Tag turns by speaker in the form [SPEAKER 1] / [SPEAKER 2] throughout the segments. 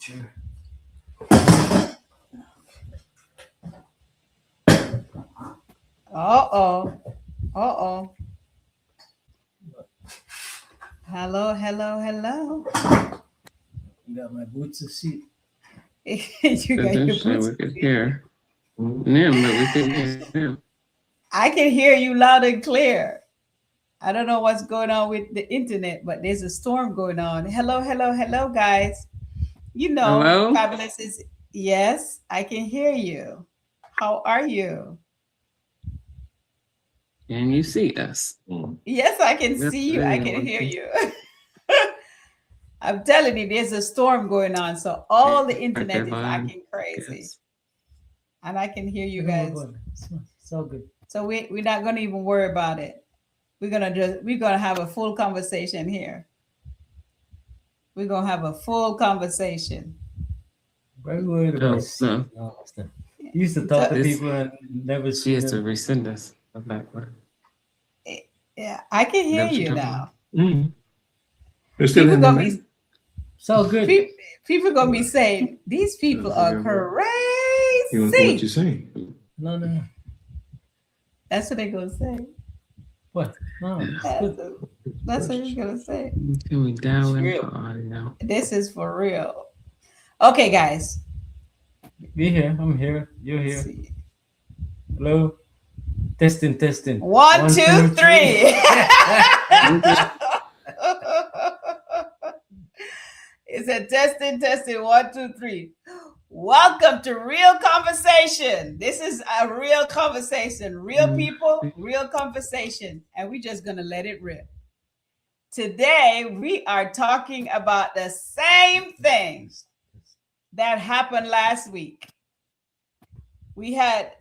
[SPEAKER 1] Sure.
[SPEAKER 2] Uh-oh. Hello.
[SPEAKER 1] You got my boots of seat.
[SPEAKER 2] You got your boots.
[SPEAKER 3] We could hear them, but we couldn't hear them.
[SPEAKER 2] I can hear you loud and clear. I don't know what's going on with the internet, but there's a storm going on. Hello, guys. You know,
[SPEAKER 3] Hello?
[SPEAKER 2] Fabulous is, yes, I can hear you. How are you?
[SPEAKER 3] Can you see us?
[SPEAKER 2] Yes, I can
[SPEAKER 3] Yep,
[SPEAKER 2] see you.
[SPEAKER 3] there
[SPEAKER 2] I
[SPEAKER 3] you
[SPEAKER 2] can
[SPEAKER 3] are.
[SPEAKER 2] hear you. I'm telling you, there's a storm going on. So all the internet is acting crazy.
[SPEAKER 3] Yes.
[SPEAKER 2] And I can hear you
[SPEAKER 1] No, we're
[SPEAKER 2] guys.
[SPEAKER 1] good. It's all good.
[SPEAKER 2] So we're not gonna even worry about it. We're gonna have a full conversation here. We're gonna have a full conversation.
[SPEAKER 1] Very worried
[SPEAKER 3] Oh,
[SPEAKER 1] about
[SPEAKER 3] no.
[SPEAKER 1] You used to talk to
[SPEAKER 3] This-
[SPEAKER 1] people and never
[SPEAKER 3] She
[SPEAKER 1] see
[SPEAKER 3] has to
[SPEAKER 1] them.
[SPEAKER 3] resend us a backward.
[SPEAKER 2] Yeah, I can hear
[SPEAKER 3] That's what
[SPEAKER 2] you
[SPEAKER 3] you're
[SPEAKER 2] now.
[SPEAKER 4] They're still
[SPEAKER 2] People
[SPEAKER 4] in the
[SPEAKER 2] gonna
[SPEAKER 4] lane.
[SPEAKER 2] be
[SPEAKER 1] It's all good.
[SPEAKER 2] people gonna be saying these people are
[SPEAKER 4] You want to what
[SPEAKER 2] crazy.
[SPEAKER 4] you're saying?
[SPEAKER 1] No.
[SPEAKER 2] That's what they're gonna say.
[SPEAKER 1] What? No. It's good.
[SPEAKER 2] That's what he's gonna say.
[SPEAKER 3] Can we dial in
[SPEAKER 1] Real.
[SPEAKER 3] for audio?
[SPEAKER 2] This is for real. Okay, guys.
[SPEAKER 1] We're here. I'm here. You're
[SPEAKER 2] Let's
[SPEAKER 1] here.
[SPEAKER 2] see.
[SPEAKER 1] Hello. Testing.
[SPEAKER 2] 1, 2, 3. It's a testing. 1, 2, 3. Welcome to Real Conversation. This is a real conversation. Real people, real conversation. And we're just going to let it rip. Today, we are talking about the same things that happened last week. We had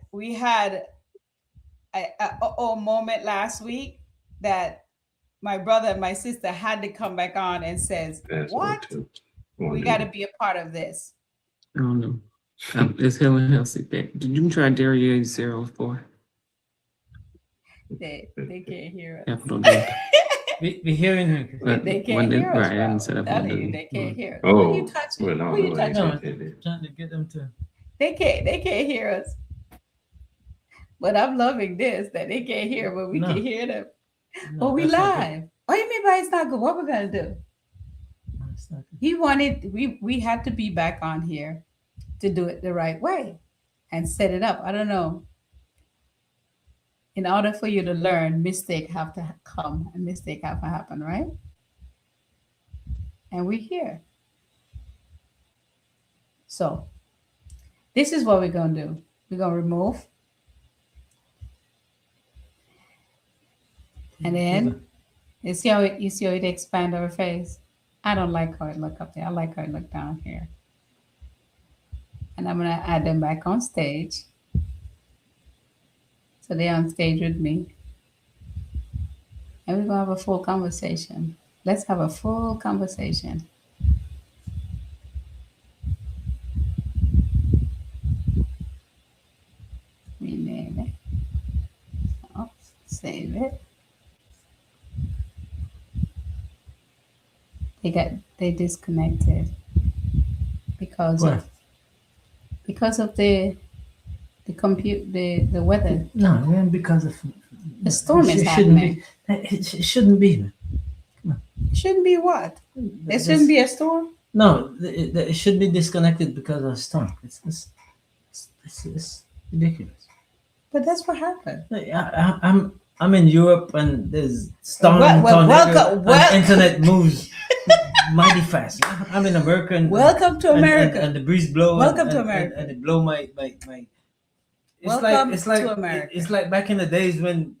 [SPEAKER 2] a moment last week that my brother and my sister had to come back on and says,
[SPEAKER 4] That's
[SPEAKER 2] what? We got to be a part of this.
[SPEAKER 3] I don't know. It's Helen Healthy. Did you try Daria 04?
[SPEAKER 2] They can't hear us.
[SPEAKER 3] Capital D.
[SPEAKER 1] We're hearing her.
[SPEAKER 3] But
[SPEAKER 2] They can't
[SPEAKER 3] when
[SPEAKER 2] hear us.
[SPEAKER 3] right, I haven't set
[SPEAKER 2] bro.
[SPEAKER 3] up
[SPEAKER 2] I'm telling
[SPEAKER 3] one.
[SPEAKER 2] you, they can't hear us.
[SPEAKER 4] Oh,
[SPEAKER 2] What are you touching?
[SPEAKER 4] well, no,
[SPEAKER 2] Who are you
[SPEAKER 4] no,
[SPEAKER 2] touching?
[SPEAKER 1] No. Trying to get them to.
[SPEAKER 2] They can't hear us. But I'm loving this that they can't hear, but we
[SPEAKER 1] No.
[SPEAKER 2] can hear them.
[SPEAKER 1] No,
[SPEAKER 2] But we
[SPEAKER 1] that's not good.
[SPEAKER 2] live. What do you mean by it's not good? What we're gonna do?
[SPEAKER 1] No, it's not good.
[SPEAKER 2] He wanted we had to be back on here to do it the right way and set it up. I don't know. In order for you to learn, mistake have to come and mistake have to happen, right? And we're here. So this is what we're gonna do. We're gonna remove. And then you see how it expand our face. I don't like how it look up there. I like how it look down here. And I'm gonna add them back on stage. So they're on stage with me. And we're gonna have a full conversation. Let's have a full conversation. Rename it. So, save it. They disconnected because
[SPEAKER 1] What?
[SPEAKER 2] of the weather.
[SPEAKER 1] No, man, because of
[SPEAKER 2] The storm is
[SPEAKER 1] it shouldn't
[SPEAKER 2] happening.
[SPEAKER 1] be. It shouldn't be. Man.
[SPEAKER 2] It shouldn't be what? There shouldn't be a storm.
[SPEAKER 1] No, it should be disconnected because of storm. It's ridiculous.
[SPEAKER 2] But that's what happened.
[SPEAKER 1] I'm in Europe and there's storm
[SPEAKER 2] Well,
[SPEAKER 1] tornado,
[SPEAKER 2] welcome-
[SPEAKER 1] and internet moves mighty fast. I'm in America. And,
[SPEAKER 2] Welcome to America.
[SPEAKER 1] And the breeze blow.
[SPEAKER 2] Welcome
[SPEAKER 1] and,
[SPEAKER 2] to
[SPEAKER 1] and-
[SPEAKER 2] America.
[SPEAKER 1] And it blow my.
[SPEAKER 2] Welcome
[SPEAKER 1] It's like
[SPEAKER 2] to America.
[SPEAKER 1] It's like back in the days when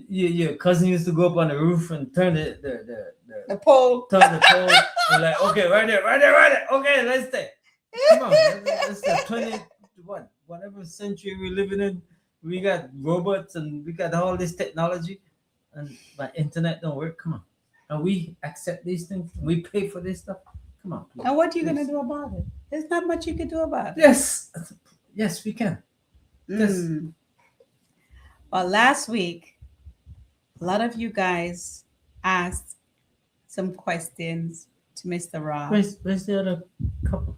[SPEAKER 1] your cousin used to go up on the roof and turn
[SPEAKER 2] The pole.
[SPEAKER 1] turn the pole. And like, okay, right there. Okay, let's stay. Come on, that's the 20 whatever century we're living in. We got robots and we got all this technology, and my internet don't work. Come on, and we accept these things. We pay for this stuff. Come on, please.
[SPEAKER 2] And what are you gonna
[SPEAKER 1] Please.
[SPEAKER 2] do about it? There's not much you can do about it.
[SPEAKER 1] Yes, we can. Yes.
[SPEAKER 2] Well, last week, a lot of you guys asked some questions to Mr. Rob.
[SPEAKER 1] Where's the other couple?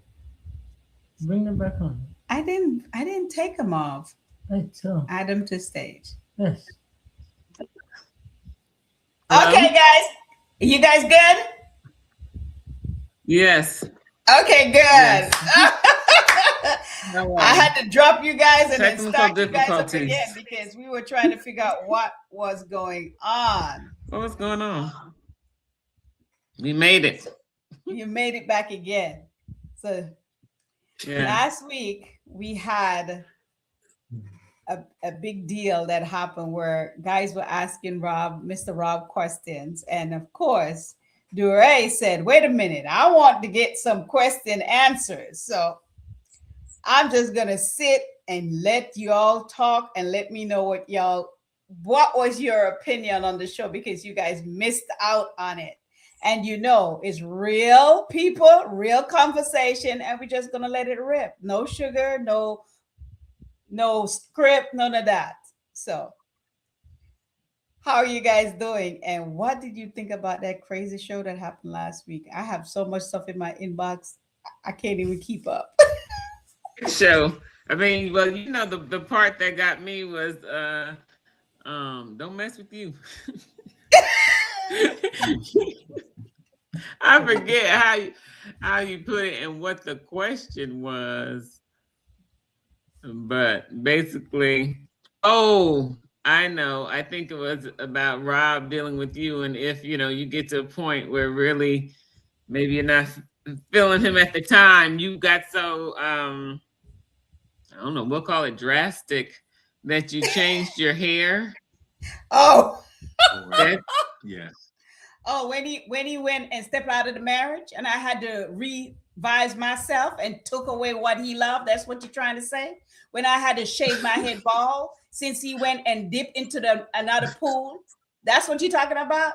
[SPEAKER 1] Bring them back on.
[SPEAKER 2] I didn't take them off.
[SPEAKER 1] Right, so
[SPEAKER 2] Add them to stage.
[SPEAKER 1] yes.
[SPEAKER 2] Okay, guys. You guys good?
[SPEAKER 3] Yes.
[SPEAKER 2] Okay, good.
[SPEAKER 3] Yes.
[SPEAKER 2] I had to drop you guys and then
[SPEAKER 3] Technical
[SPEAKER 2] start you guys up
[SPEAKER 3] difficulties.
[SPEAKER 2] again because we were trying to figure out what was going on.
[SPEAKER 3] What was going on? We made it.
[SPEAKER 2] You made it back again. So
[SPEAKER 3] Yeah.
[SPEAKER 2] last week we had a big deal that happened where guys were asking Mr. Rob questions. And of course, Dure said, wait a minute, I want to get some question answers. So I'm just going to sit and let you all talk and let me know what was your opinion on the show, because you guys missed out on it. And it's real people, real conversation, and we're just going to let it rip. No sugar, no script, none of that. So how are you guys doing? And what did you think about that crazy show that happened last week? I have so much stuff in my inbox, I can't even keep up.
[SPEAKER 3] Show. I mean, well, the part that got me was don't mess with you. I forget how you put it and what the question was. But basically, I know. I think it was about Rob dealing with you, and if you get to a point where really maybe you're not feeling him at the time, you got so I don't know, we'll call it drastic, that you changed your hair.
[SPEAKER 2] Oh,
[SPEAKER 4] Yes.
[SPEAKER 2] Oh, when he went and stepped out of the marriage, and I had to revise myself and took away what he loved. That's what you're trying to say? When I had to shave my head bald since he went and dipped into another pool. That's what you're talking about?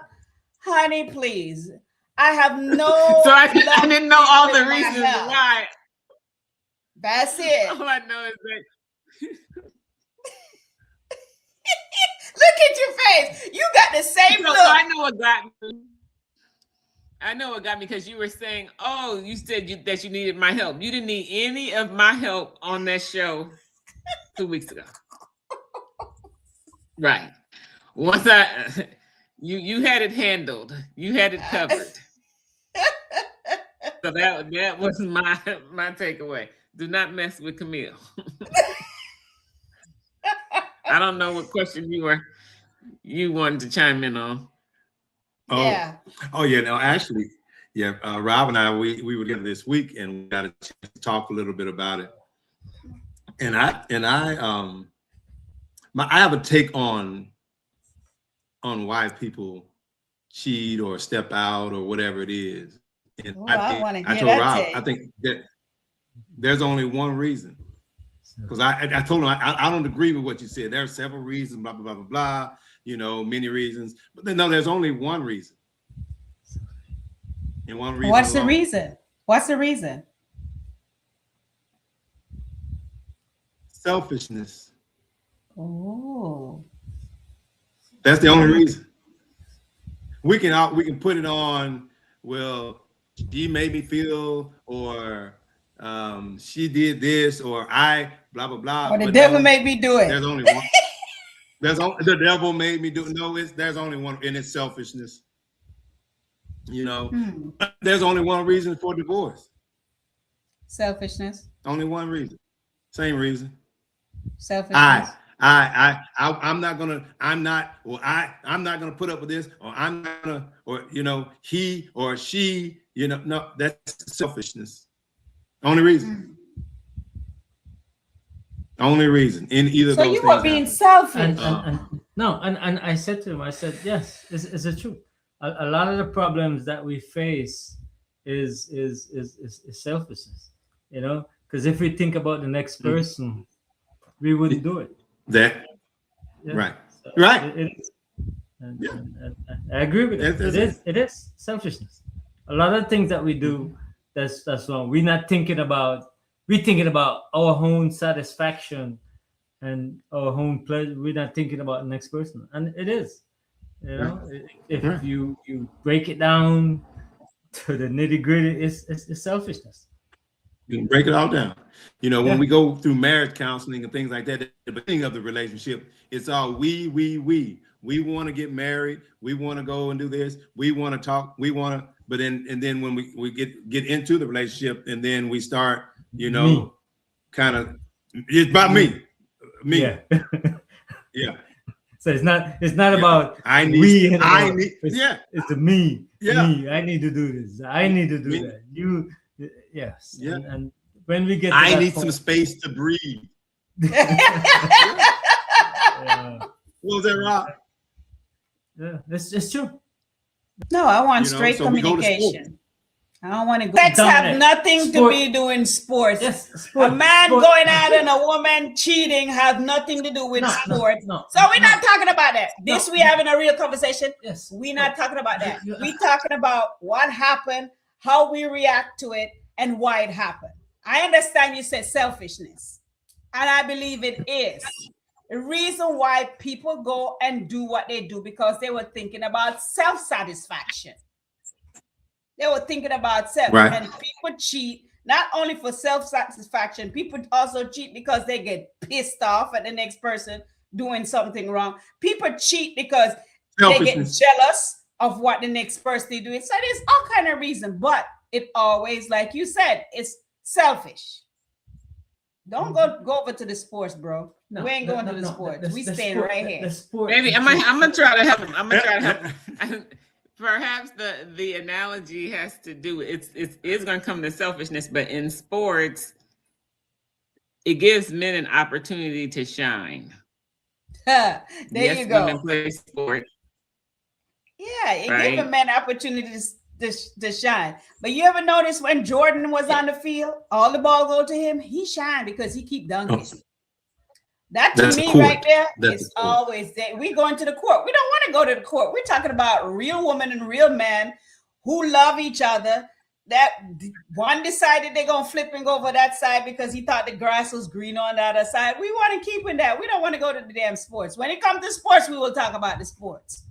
[SPEAKER 2] Honey, please. I have no.
[SPEAKER 3] So I didn't know all the reasons why.
[SPEAKER 2] That's it.
[SPEAKER 3] All I know is that.
[SPEAKER 2] Look at your face. You got the same look.
[SPEAKER 3] I know what got me. I know what got me, because you were saying, you said that you needed my help. You didn't need any of my help on that show 2 weeks ago. Right. Once you had it handled. You had it covered. So that was my takeaway. Do not mess with Camille. I don't know what question you wanted to chime in on.
[SPEAKER 2] Yeah.
[SPEAKER 4] Oh yeah. No, actually, yeah. Rob and I, we were together this week, and we got a chance to talk a little bit about it. And I have a take on why people cheat or step out or whatever it is. And I told Rob, I think that there's only one reason. Because I told him I don't agree with what you said. There are several reasons, blah, blah, blah, blah, blah, many reasons. But no, there's only one reason. And one reason.
[SPEAKER 2] What's the reason? What's the reason?
[SPEAKER 4] Selfishness.
[SPEAKER 2] Oh.
[SPEAKER 4] That's the only reason. We can put it on, well, she made me feel, or she did this, or I blah blah blah.
[SPEAKER 2] Or the devil made me do it.
[SPEAKER 4] There's only one. The devil made me do it. No, there's only one, and it's selfishness. There's only one reason for divorce.
[SPEAKER 2] Selfishness.
[SPEAKER 4] Only one reason. Same reason.
[SPEAKER 2] Selfishness.
[SPEAKER 4] I'm not gonna put up with this, or I'm not gonna, or he or she, no, that's selfishness. Only reason. Only reason in either.
[SPEAKER 2] So
[SPEAKER 4] those
[SPEAKER 2] you were being selfish.
[SPEAKER 1] And I said to him, I said, yes, it's the truth. A lot of the problems that we face is selfishness, because if we think about the next person, we wouldn't do it.
[SPEAKER 4] Right.
[SPEAKER 1] So
[SPEAKER 4] Right.
[SPEAKER 1] It is. And I agree with it. It is selfishness. A lot of things that we do, that's wrong. We're thinking about our own satisfaction and our own pleasure. We're not thinking about the next person, and it is. If you break it down to the nitty gritty, it's selfishness.
[SPEAKER 4] You can break it all down. You know, when we go through marriage counseling and things like that, at the beginning of the relationship, it's all we. We want to get married. We want to go and do this. We want to talk. We want to, but then when we get into the relationship, and then we start, you know, kind of, it's about me.
[SPEAKER 1] Yeah.
[SPEAKER 4] Yeah.
[SPEAKER 1] So it's not about it's a me.
[SPEAKER 4] Yeah.
[SPEAKER 1] Me. I need to do this. I need to do that. You, yes.
[SPEAKER 4] Yeah.
[SPEAKER 1] And when we get,
[SPEAKER 4] I need some space to breathe. What was that, Rob?
[SPEAKER 1] Yeah, it's true.
[SPEAKER 2] No, I want straight communication. I don't want to go. Sex have nothing to be doing sports.
[SPEAKER 1] Yes,
[SPEAKER 2] a man going out and a woman cheating have nothing to do with sports. So we're not talking about that. We having a real conversation.
[SPEAKER 1] Yes,
[SPEAKER 2] we're not talking about that. We're talking about what happened, how we react to it, and why it happened. I understand you said selfishness, and I believe it is. The reason why people go and do what they do because they were thinking about self-satisfaction. They were thinking about self, and people cheat not only for self-satisfaction. People also cheat because they get pissed off at the next person doing something wrong. People cheat because they get jealous of what the next person is doing. So there's all kind of reasons, but it always, like you said, it's selfish. Don't go over to the sports, bro. No, we ain't going to the sports. We staying right here.
[SPEAKER 3] Maybe I'm gonna try to help him. I'm gonna try to help him. Perhaps the analogy has to do it's going to come to selfishness, but in sports, it gives men an opportunity to shine.
[SPEAKER 2] There you go.
[SPEAKER 3] Women play sports.
[SPEAKER 2] Yeah, it gives a man opportunities to shine. But you ever notice when Jordan was on the field, all the ball go to him, he shined because he keep dunking. That to me right there is always there. We going to the court. We don't want to go to the court. We're talking about real women and real men who love each other. That one decided they're going to flip and go over that side because he thought the grass was green on the other side. We want to keep in that. We don't want to go to the damn sports. When it comes to sports, we will talk about the sports.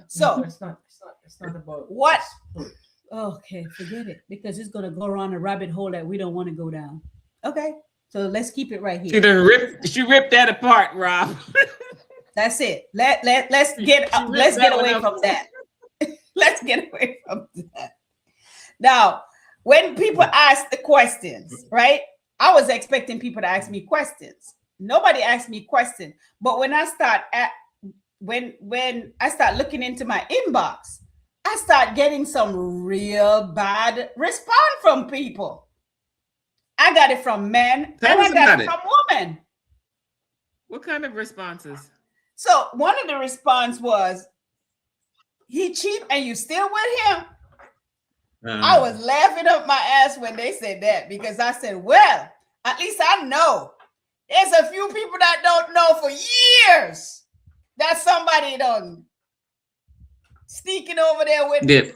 [SPEAKER 2] So
[SPEAKER 1] it's not about
[SPEAKER 2] what? Okay, forget it, because it's going to go around a rabbit hole that we don't want to go down. Okay. So let's keep it right here.
[SPEAKER 3] She ripped that apart, Rob.
[SPEAKER 2] That's it. Let's get away from that. Let's get away from that. Now, when people ask the questions, right? I was expecting people to ask me questions. Nobody asked me questions. But when I start when I start looking into my inbox, I start getting some real bad response from people. I got it from men and I got it from women.
[SPEAKER 3] What kind of responses?
[SPEAKER 2] So one of the response was, he cheap and you still with him? I was laughing up my ass when they said that, because I said, well, at least I know. There's a few people that don't know for years that somebody done sneaking over there with their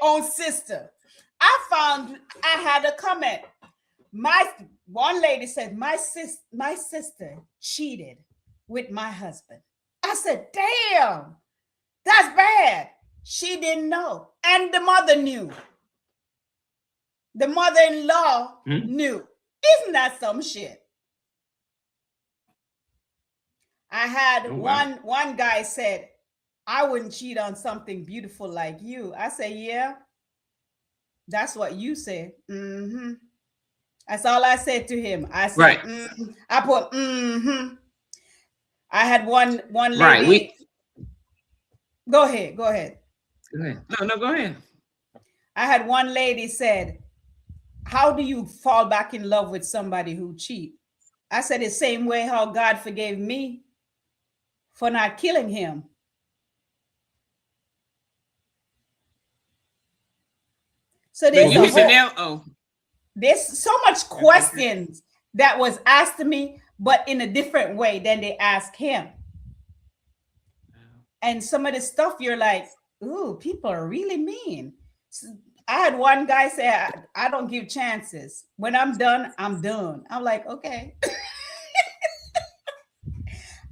[SPEAKER 2] own sister. I had a comment. One lady said, my sister cheated with my husband. I said, damn, that's bad. She didn't know. And the mother knew. The mother-in-law knew. Isn't that some shit? I had one guy said, I wouldn't cheat on something beautiful like you. I said, yeah, that's what you said. Mm-hmm. That's all I said to him. I said, I put, I had one lady.
[SPEAKER 3] Right.
[SPEAKER 2] Go ahead.
[SPEAKER 3] Go ahead. No, go ahead.
[SPEAKER 2] I had one lady said, how do you fall back in love with somebody who cheat? I said, the same way how God forgave me for not killing him. So there's so much questions that was asked to me, but in a different way than they asked him. And some of the stuff you're like, ooh, people are really mean. So I had one guy say, I don't give chances. When I'm done, I'm done. I'm like, okay.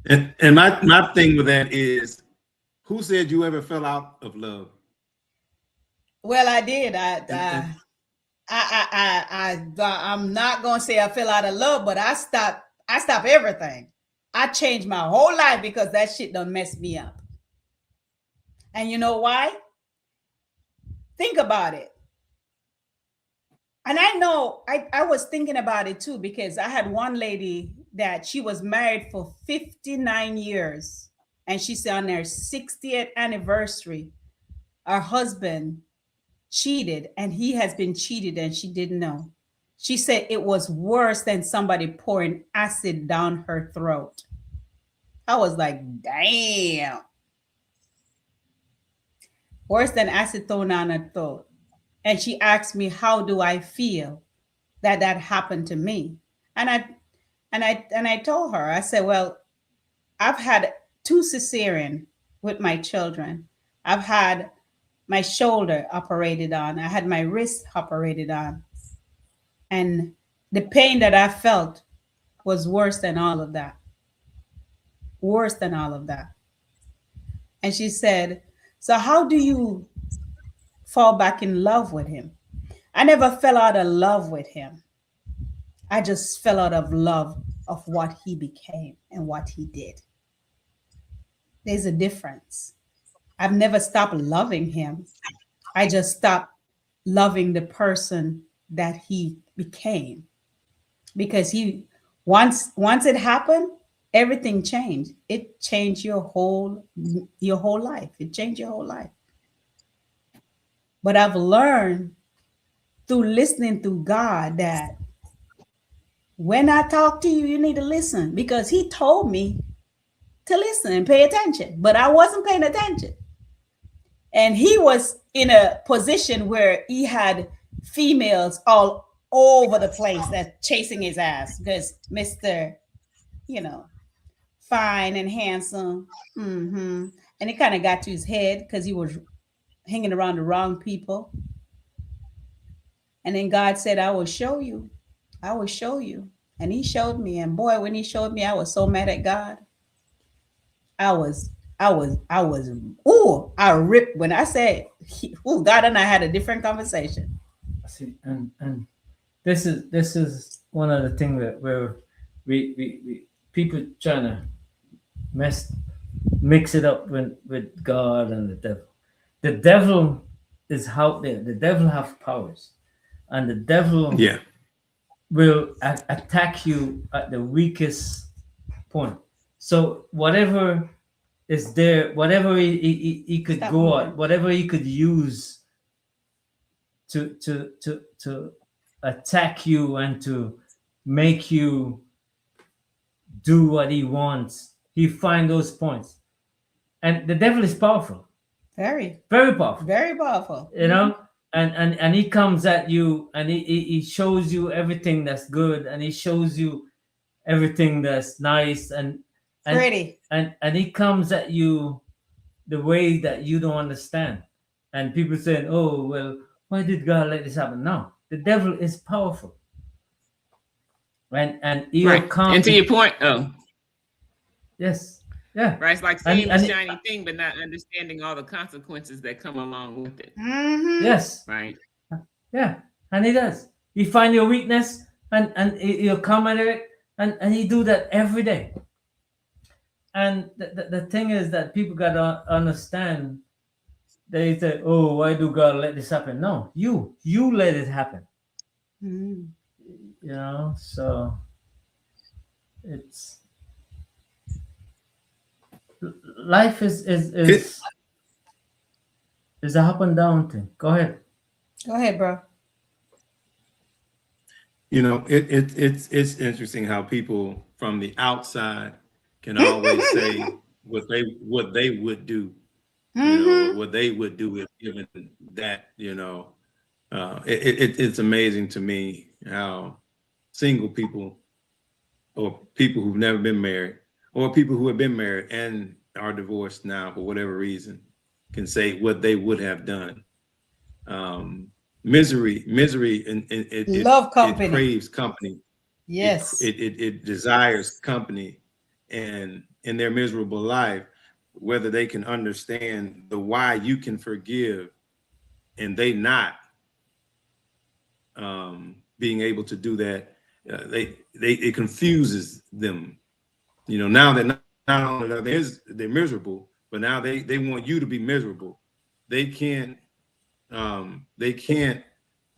[SPEAKER 4] and my thing with that is, who said you ever fell out of love?
[SPEAKER 2] Well, I did. I'm not gonna say I fell out of love, but I stopped everything. I changed my whole life because that shit done messed me up. And you know why? Think about it. And I know I was thinking about it too, because I had one lady that she was married for 59 years. And she said on their 60th anniversary, her husband cheated, and he has been cheated and she didn't know. She said it was worse than somebody pouring acid down her throat. I was like, damn. Worse than acid thrown down her throat. And she asked me, how do I feel that happened to me? And I told her, I said, well, I've had 2 cesarean with my children. I've had my shoulder operated on. I had my wrist operated on. And the pain that I felt was worse than all of that. Worse than all of that. And she said, so how do you fall back in love with him? I never fell out of love with him. I just fell out of love of what he became and what he did. There's a difference. I've never stopped loving him. I just stopped loving the person that he became. Because he once it happened, everything changed. It changed your whole life. It changed your whole life. But I've learned through listening to God that when I talk to you, you need to listen, because he told me to listen and pay attention, but I wasn't paying attention. And he was in a position where he had females all over the place that chasing his ass, because Mr., fine and handsome. And it kind of got to his head because he was hanging around the wrong people. And then God said, I will show you. I will show you. And he showed me. And boy, when he showed me, I was so mad at God. I ripped when I said, God and I had a different conversation.
[SPEAKER 1] See, and this is one of the things that where we people trying to mix it up with God and the devil. The devil is out there. The devil have powers, and the devil will attack you at the weakest point. So whatever is there, whatever he could go at, whatever he could use to attack you and to make you do what he wants, he find those points. And the devil is powerful.
[SPEAKER 2] Very,
[SPEAKER 1] very powerful.
[SPEAKER 2] Very powerful.
[SPEAKER 1] You know, and he comes at you and he shows you everything that's good, and he shows you everything that's nice and
[SPEAKER 2] pretty.
[SPEAKER 1] And he comes at you the way that you don't understand. And people saying, oh, well, why did God let this happen? No, the devil is powerful. And he'll come.
[SPEAKER 3] And to your point,
[SPEAKER 1] yes. Yeah.
[SPEAKER 3] Right. It's like seeing the shiny thing, but not understanding all the consequences that come along with it.
[SPEAKER 2] Mm-hmm.
[SPEAKER 1] Yes.
[SPEAKER 3] Right.
[SPEAKER 1] Yeah. And he does. He find your weakness and he'll come at it, and he do that every day. And the thing is that people got to understand. They say, oh, why do God let this happen? No, you let it happen.
[SPEAKER 2] Mm-hmm.
[SPEAKER 1] You know, so it's life is a up and down thing. Go ahead,
[SPEAKER 2] bro.
[SPEAKER 4] You know, it's interesting how people from the outside can always say what they would do, you know, what they would do if given that, you know. It's amazing to me how single people or people who've never been married or people who have been married and are divorced now for whatever reason can say what they would have done. Misery, and it
[SPEAKER 2] love company.
[SPEAKER 4] It craves company.
[SPEAKER 2] Yes.
[SPEAKER 4] It desires company, and in their miserable life, whether they can understand the why you can forgive and they not, being able to do that, it confuses them. You know, now that not only they're miserable, but now they want you to be miserable. They can't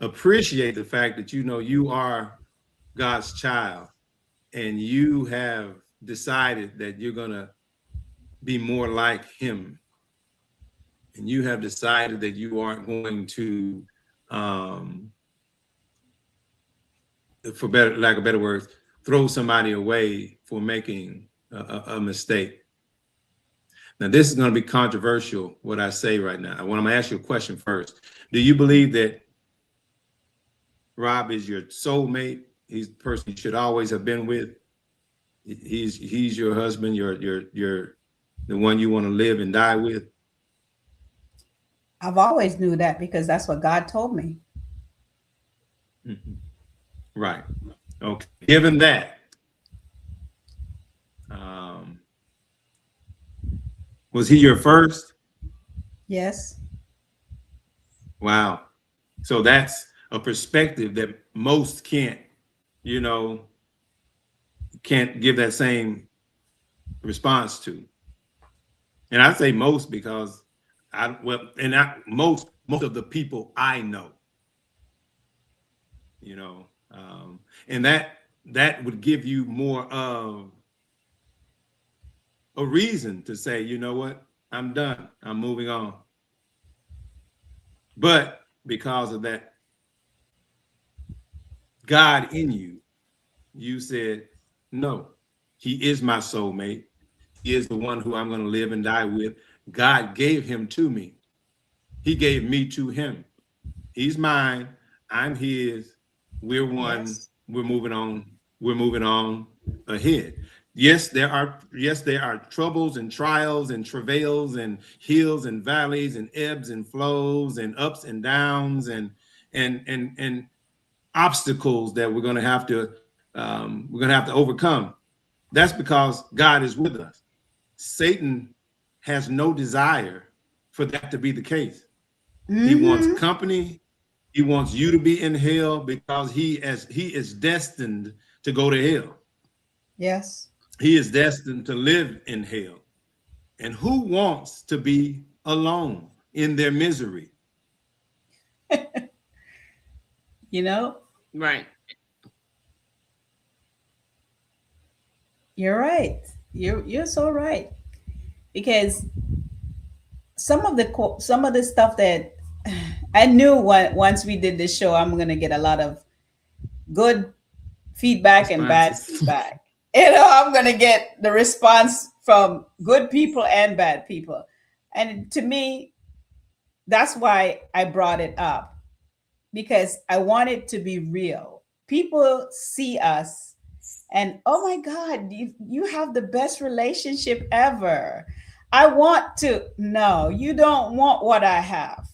[SPEAKER 4] appreciate the fact that, you know, you are God's child and you have decided that you're gonna be more like him, and you have decided that you aren't going to, for lack of better words, throw somebody away for making a mistake. Now, this is going to be controversial, what I say right now. I'm going to ask you a question first. Do you believe that Rob is your soulmate? He's the person you should always have been with. He's your husband. You're the one you want to live and die with.
[SPEAKER 2] I've always knew that because that's what God told me.
[SPEAKER 4] Mm-hmm. Right. Okay. Given that, was he your first?
[SPEAKER 2] Yes.
[SPEAKER 4] Wow. So that's a perspective that most can't give that same response to. And I say most because most of the people I know, and that would give you more of a reason to say, you know what, I'm done, I'm moving on. But because of that God in you, you said, no, he is my soulmate. He is the one who I'm going to live and die with. God gave him to me. He gave me to him. He's mine. I'm his. We're one. Yes. We're moving on. We're moving on ahead. Yes, there are troubles and trials and travails and hills and valleys and ebbs and flows and ups and downs and obstacles that we're going to have to overcome. That's because God is with us. Satan has no desire for that to be the case. Mm-hmm. He wants company. He wants you to be in hell because he is destined to go to hell.
[SPEAKER 2] Yes.
[SPEAKER 4] He is destined to live in hell. And who wants to be alone in their misery?
[SPEAKER 3] Right.
[SPEAKER 2] You're right. You're so right. Because some of the stuff that I knew once we did this show, I'm going to get a lot of good feedback and bad feedback. I'm going to get the response from good people and bad people. And to me, that's why I brought it up, because I want it to be real. People see us and, oh my God, you have the best relationship ever. No, you don't want what I have.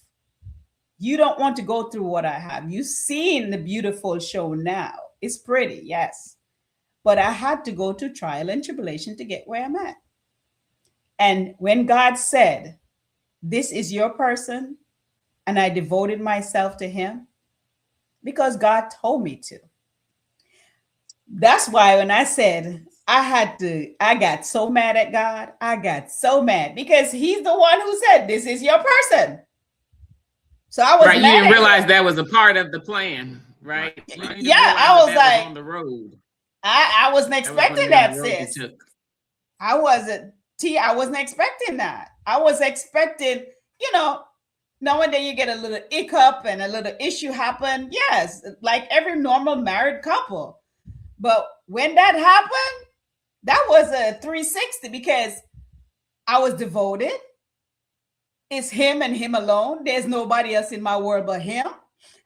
[SPEAKER 2] You don't want to go through what I have. You've seen the beautiful show now. It's pretty, yes. But I had to go to trial and tribulation to get where I'm at. And when God said, this is your person, and I devoted myself to him, because God told me to. That's why when I said I got so mad at God, I got so mad because he's the one who said, this is your person. So I was
[SPEAKER 3] right.
[SPEAKER 2] Mad
[SPEAKER 3] you didn't realize that was a part of the plan, right?
[SPEAKER 2] Yeah, I was like,
[SPEAKER 3] on the road.
[SPEAKER 2] I wasn't expecting that, sis. I wasn't expecting that. I was expecting, now and then you get a little hiccup and a little issue happen. Yes, like every normal married couple. But when that happened, that was a 360 because I was devoted. It's him and him alone. There's nobody else in my world but him.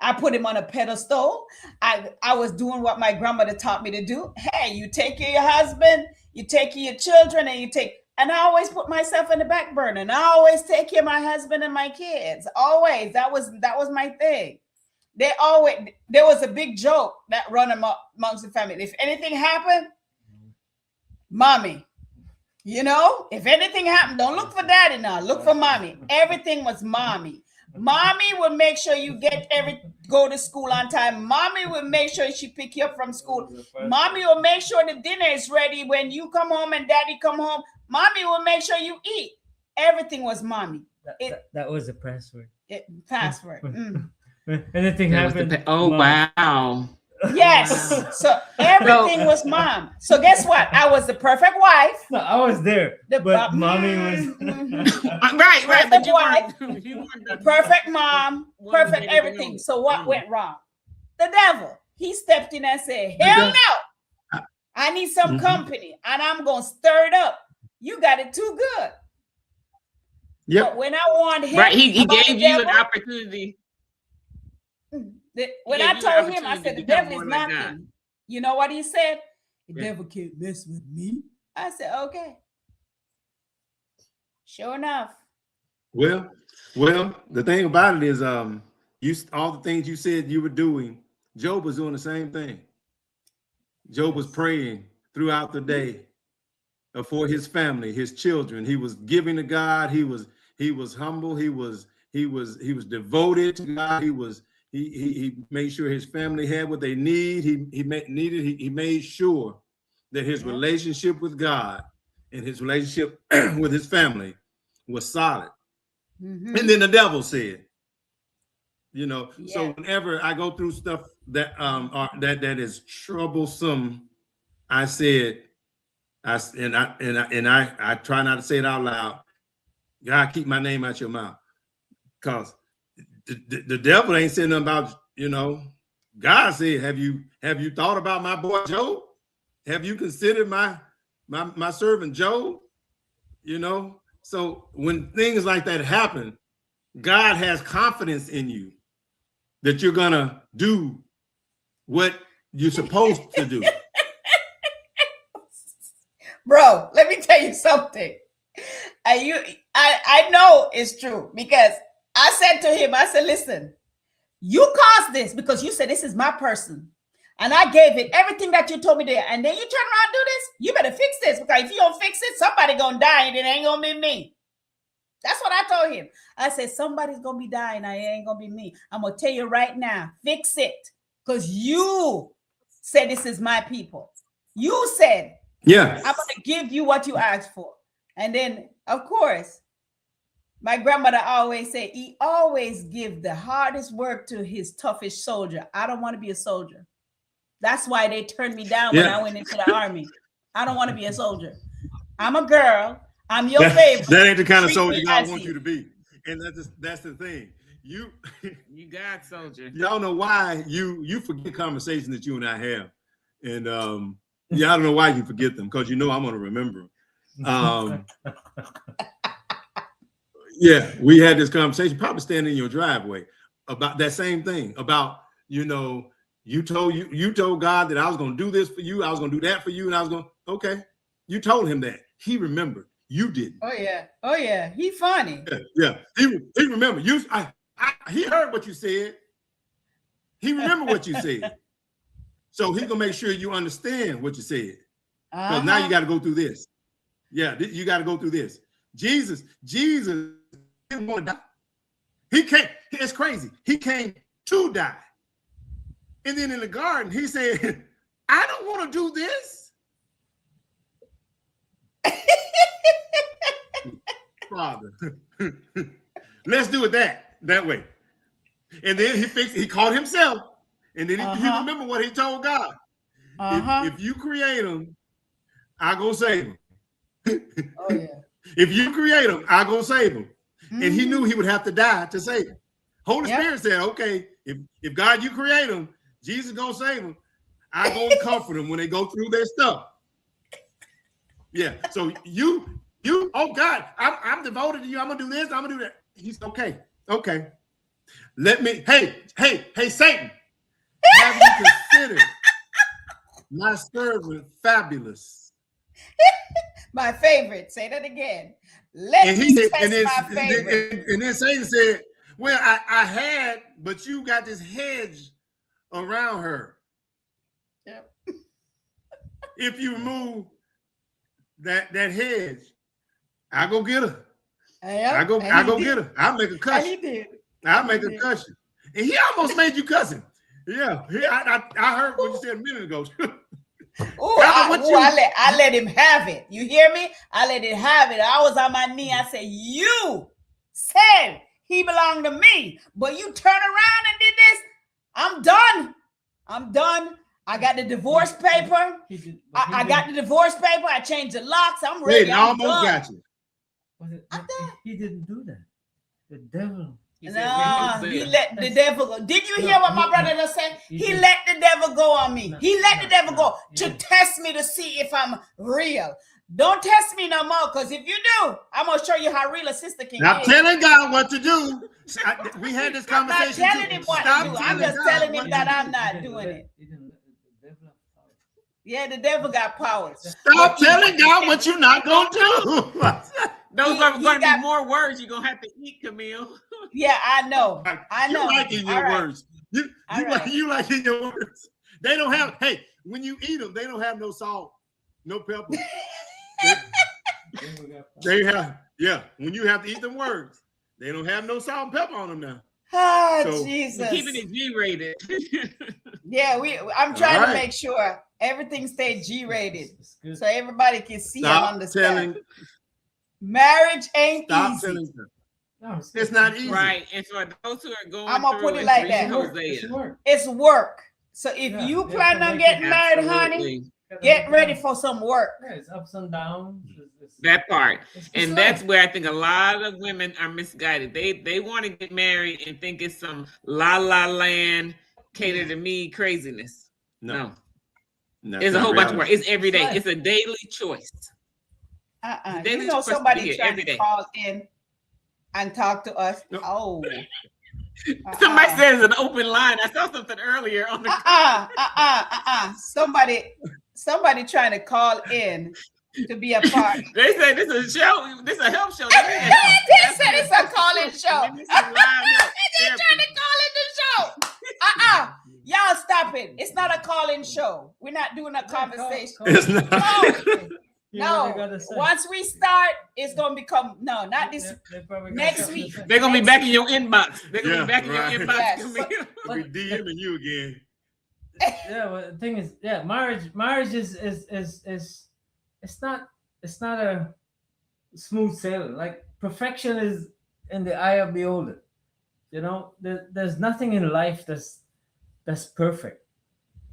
[SPEAKER 2] I put him on a pedestal. I was doing what my grandmother taught me to do. Hey, you take care of your husband, you take care of your children, and I always put myself in the back burner. And I always take care of my husband and my kids. Always. That was my thing. There was a big joke that run amongst the family. If anything happened, mommy. If anything happened, don't look for daddy now. Look for mommy. Everything was mommy. Mommy would make sure you get go to school on time. Mommy will make sure she pick you up from school. Mommy will make sure the dinner is ready when you come home and daddy come home. Mommy will make sure you eat. Everything was mommy.
[SPEAKER 1] That was the password.
[SPEAKER 2] Password.
[SPEAKER 1] Anything happened?
[SPEAKER 3] Oh, wow.
[SPEAKER 2] Yes. Wow. So everything was mom. So guess what? I was the perfect wife.
[SPEAKER 1] No, I was there, but mommy was
[SPEAKER 3] right.
[SPEAKER 2] Perfect wife, perfect mom, perfect everything. So what went wrong? The devil. He stepped in and said, "Hell no! I need some company, and I'm gonna stir it up. You got it too good."
[SPEAKER 4] Yeah.
[SPEAKER 2] But when I warned him,
[SPEAKER 3] right, he gave you an opportunity.
[SPEAKER 2] When I told him, I said, the devil is knocking. You know what he said? The devil can't mess with me. I said, okay. Sure enough.
[SPEAKER 4] Well, the thing about it is, all the things you said you were doing, Job was doing the same thing. Job was praying throughout the day for his family, his children. He was giving to God. He was humble. He was devoted to God. He made sure his family had what they need. He made sure that his relationship with God and his relationship with his family was solid. And then the devil said, so whenever I go through stuff that that is troublesome, I try not to say it out loud. God, keep my name out your mouth, because the devil ain't saying nothing about, God said, have you thought about my boy Job? Have you considered my servant Job? So when things like that happen, God has confidence in you that you're gonna do what you're supposed to do.
[SPEAKER 2] Bro, let me tell you something. I know it's true, because I said to him, I said, listen, you caused this because you said this is my person. And I gave it everything that you told me there. And then you turn around and do this. You better fix this, because if you don't fix it, somebody gonna die and it ain't gonna be me. That's what I told him. I said, somebody's gonna be dying and it ain't gonna be me. I'm gonna tell you right now, fix it. Because you said this is my people. You said, I'm gonna give you what you asked for. And then, of course, my grandmother always said, he always give the hardest work to his toughest soldier. I don't want to be a soldier. That's why they turned me down when I went into the army. I don't want to be a soldier. I'm a girl. I'm your favorite.
[SPEAKER 4] That ain't the kind of soldier God wants you to be. And that's the thing. You
[SPEAKER 3] God soldier.
[SPEAKER 4] Y'all know why you forget conversations that you and I have. And I don't know why you forget them, because I'm gonna remember them. We had this conversation, probably standing in your driveway, about that same thing. About you told God that I was going to do this for you, I was going to do that for you, and I was going. Okay, you told him that. He remembered. You didn't.
[SPEAKER 2] Oh yeah. He funny.
[SPEAKER 4] Yeah. He remembered. He heard what you said. He remembered what you said. So he's gonna make sure you understand what you said. Because now you got to go through this. Yeah, you got to go through this. Jesus didn't want to die. He came. It's crazy. He came to die. And then in the garden, he said, I don't want to do this. Father, let's do it that way. And then he called himself. And then he remembered what he told God. If you create him, I go save him.
[SPEAKER 2] Oh yeah.
[SPEAKER 4] If you create him, I go save him. And he knew he would have to die to save him. Holy Spirit said, okay, if God, you create him, Jesus gonna save them. I gonna comfort them when they go through their stuff. Yeah. So you, oh God, I'm devoted to you. I'm gonna do this. I'm gonna do that. He's okay. Okay. Let me. Hey, Satan. Have you considered my servant fabulous?
[SPEAKER 2] My favorite. Say that again. Let me test my favorite.
[SPEAKER 4] And then Satan said, well, I had, but you got this hedge around her.
[SPEAKER 2] Yep.
[SPEAKER 4] If you remove that hedge, I go get her. I go get her. I'll make a cushion. I'll make a cushion. And he almost made you cousin. Yeah, I heard what you said a minute ago.
[SPEAKER 2] I let him have it. You hear me? I let him have it. I was on my knee. I said, you said he belonged to me, but you turn around and did this. I'm done. I got the divorce paper. I got the divorce paper. I changed the locks. I'm ready.
[SPEAKER 4] I almost got you.
[SPEAKER 1] He didn't do that. The devil.
[SPEAKER 2] He let the devil go. Did you hear what my brother just said? He let the devil go on me. He let the devil go to test me to see if I'm real. Don't test me no more, because if you do, I'm gonna show you how real a sister can be.
[SPEAKER 4] Not telling God what to do. We had this conversation.
[SPEAKER 2] I'm not telling him what to do. I'm just telling him that I'm not doing it. Yeah, the devil got powers.
[SPEAKER 4] Stop telling God what you're not gonna do.
[SPEAKER 3] Those are going to be more words you're gonna have to eat, Camille.
[SPEAKER 2] Yeah, I know.
[SPEAKER 4] You like in your words. You like in your words. They don't have. Hey, when you eat them, they don't have no salt, no pepper. They have. Yeah, when you have to eat them words, they don't have no salt and pepper on them now.
[SPEAKER 2] Oh, Jesus!
[SPEAKER 3] Keeping it G-rated.
[SPEAKER 2] Yeah, I'm trying to make sure everything stays G-rated, so everybody can see and understand. Marriage ain't easy.
[SPEAKER 4] No, it's not easy.
[SPEAKER 3] Right. And for those who are going
[SPEAKER 2] I'm gonna put it like that. It's work. So if you plan on getting married, honey, get ready for some work.
[SPEAKER 1] Yeah, it's ups and downs.
[SPEAKER 3] That part. And that's where I think a lot of women are misguided. They want to get married and think it's some la land, cater to me craziness. No. It's a whole bunch of work. It's every day. It's a daily choice.
[SPEAKER 2] You know, somebody trying to call in and talk to us. No. Oh,
[SPEAKER 3] somebody says an open line. I saw something earlier on the. Somebody trying to call in to be a part. They say this is a show. This is a help show.
[SPEAKER 2] They said it's a call-in show. They're trying to call in the show. Y'all stop it. It's not a call-in show. We're not doing a conversation.
[SPEAKER 4] It's not.
[SPEAKER 2] No, once we start, it's gonna become not this next week.
[SPEAKER 3] They're gonna be back in your inbox. They're gonna be back in your inbox.
[SPEAKER 2] Yes.
[SPEAKER 4] We'll be DMing you again.
[SPEAKER 1] Yeah, but the thing is, marriage is it's not a smooth sailing. Like perfection is in the eye of the beholder. You know, there's nothing in life that's perfect.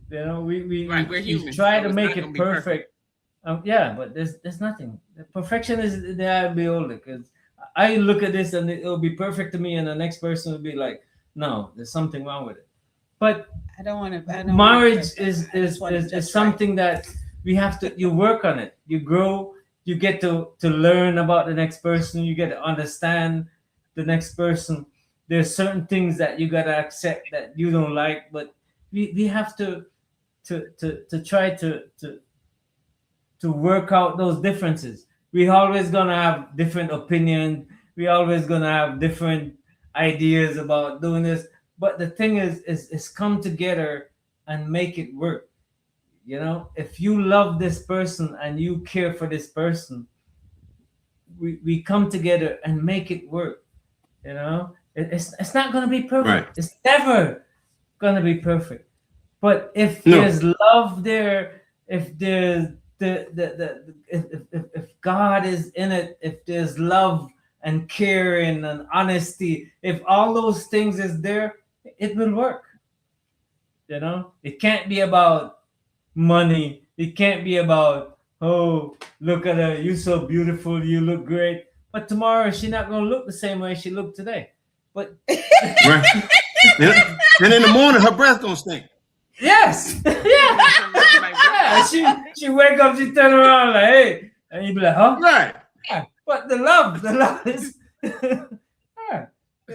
[SPEAKER 1] You know, we try to make it perfect. But there's nothing. Perfection is the eye of the beholder. Because I look at this and it'll be perfect to me, and the next person will be like, "No, there's something wrong with it." But
[SPEAKER 2] I don't want to.
[SPEAKER 1] Marriage is something that we have to. You work on it. You grow. You get to learn about the next person. You get to understand the next person. There's certain things that you gotta accept that you don't like, but we have to try to work out those differences. We always gonna have different opinions. We always gonna have different ideas about doing this. But the thing is come together and make it work. You know, if you love this person and you care for this person, we come together and make it work. You know, it's not gonna be perfect. Right. It's never gonna be perfect. But if there's love there, if there's if God is in it, if there's love and caring and honesty, if all those things is there, it will work. You know, it can't be about money. It can't be about, oh, look at her, you're so beautiful, you look great. But tomorrow she's not gonna look the same way she looked today. But
[SPEAKER 4] right. And in the morning her breath gonna stink.
[SPEAKER 1] Yes. Yeah. She wake up, she turn around like, hey, and you be like, huh?
[SPEAKER 4] Right.
[SPEAKER 1] Yeah. But the love is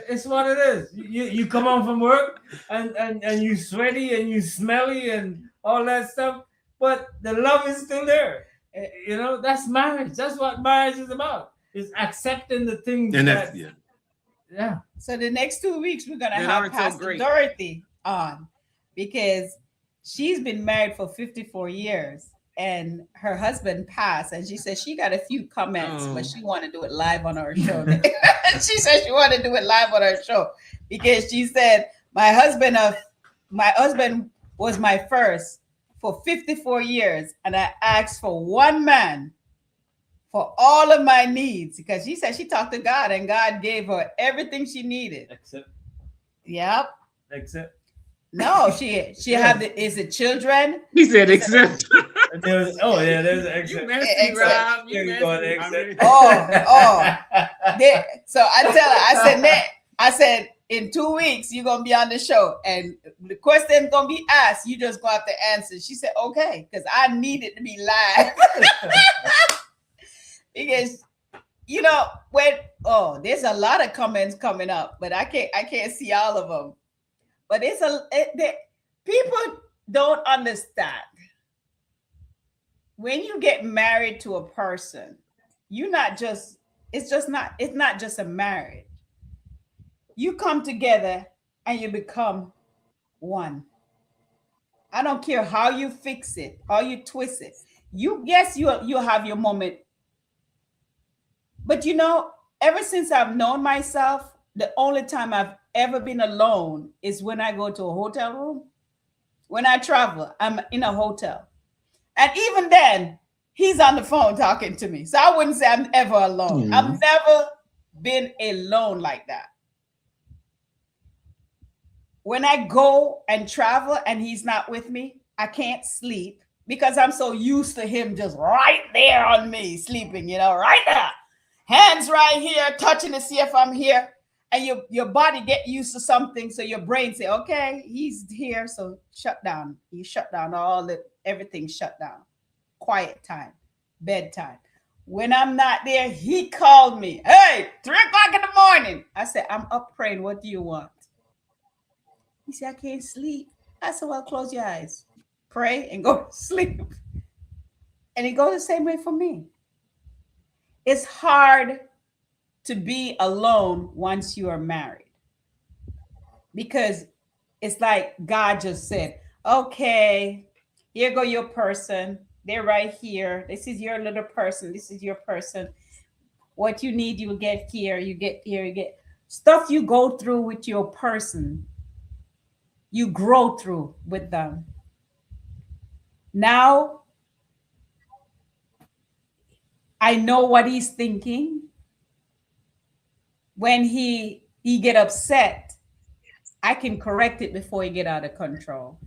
[SPEAKER 1] it's what it is. You come home from work and you sweaty and you smelly and all that stuff, but the love is still there. You know, that's marriage. That's what marriage is about. Is accepting the things
[SPEAKER 4] and
[SPEAKER 1] that
[SPEAKER 2] yeah. So the next 2 weeks we're gonna have Pastor Dorothy on, because she's been married for 54 years and her husband passed, and she said she got a few comments, but she want to do it live on her show. She said she want to do it live on her show because she said My husband was my first for 54 years, and I asked for one man for all of my needs because she said she talked to God and God gave her everything she needed.
[SPEAKER 1] Except.
[SPEAKER 2] Yep.
[SPEAKER 1] Except.
[SPEAKER 2] No, she had is it children?
[SPEAKER 3] He said except.
[SPEAKER 1] There's an except.
[SPEAKER 3] You messy, Rob. You messy.
[SPEAKER 2] So I tell her, I said, in 2 weeks, you're going to be on the show. And the question's going to be asked. You just going to have to answer. She said, okay, because I need it to be live. Because, there's a lot of comments coming up, but I can't see all of them. But people don't understand. When you get married to a person, it's not just a marriage. You come together and you become one. I don't care how you fix it, how you twist it. You'll have your moment. But ever since I've known myself, the only time I've ever been alone is when I go to a hotel room. When I travel, I'm in a hotel. And even then, he's on the phone talking to me. So I wouldn't say I'm ever alone. Mm-hmm. I've never been alone like that. When I go and travel and he's not with me, I can't sleep because I'm so used to him just right there on me, sleeping, right there. Hands right here, touching to see if I'm here. And your body get used to something. So your brain say, okay, he's here. So shut down. You shut down everything shut down. Quiet time, bedtime. When I'm not there, he called me. Hey, 3:00 in the morning. I said, I'm up praying. What do you want? He said, I can't sleep. I said, well, close your eyes, pray, and go to sleep. And it goes the same way for me. It's hard to be alone once you are married because it's like God just said, okay, here go your person. They're right here. This is your little person. This is your person. What you need, you will get here. You get here. You get stuff you go through with your person. You grow through with them. Now, I know what he's thinking. When he get upset, I can correct it before he get out of control.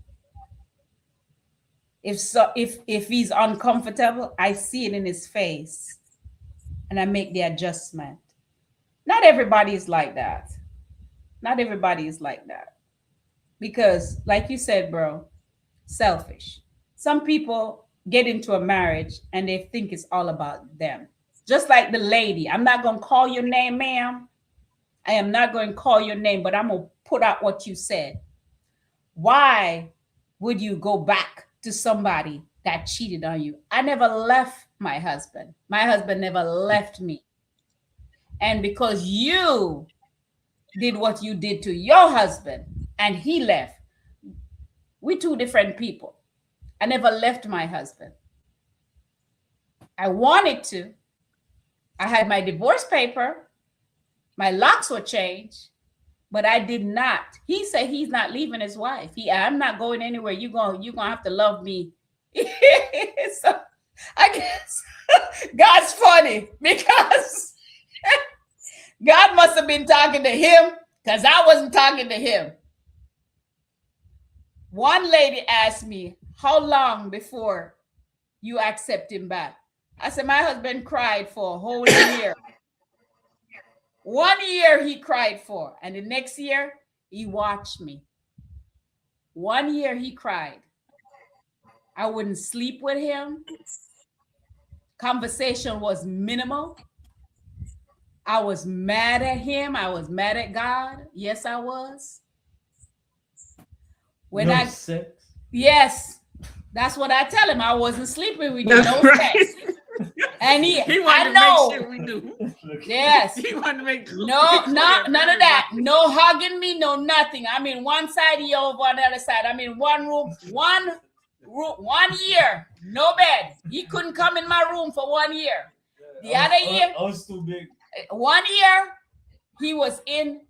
[SPEAKER 2] If he's uncomfortable, I see it in his face and I make the adjustment. Not everybody is like that. Not everybody is like that. Because like you said, bro, selfish. Some people get into a marriage and they think it's all about them. Just like the lady. I'm not going to call your name, ma'am. I am not going to call your name, but I'm going to put out what you said. Why would you go back to somebody that cheated on you? I never left my husband. My husband never left me. And because you did what you did to your husband and he left, we two different people. I never left my husband. I wanted to. I had my divorce paper. My locks were changed, but I did not. He said he's not leaving his wife. I'm not going anywhere. You're gonna have to love me. So I guess God's funny because God must have been talking to him because I wasn't talking to him. One lady asked me, how long before you accept him back? I said, my husband cried for a whole year. 1 year he cried for, and the next year he watched me. 1 year he cried. I wouldn't sleep with him. Conversation was minimal. I was mad at him. I was mad at God. Yes, I was. Sex? Yes, that's what I tell him. I wasn't sleeping with you. No sex. And he wanted to make sure we do. Yes. He wanted to make none of that. No hugging me, no nothing. I mean, one side he over on the other side. I mean, one room, 1 year, no bed. He couldn't come in my room for 1 year. The other year, I was too big. 1 year, he was in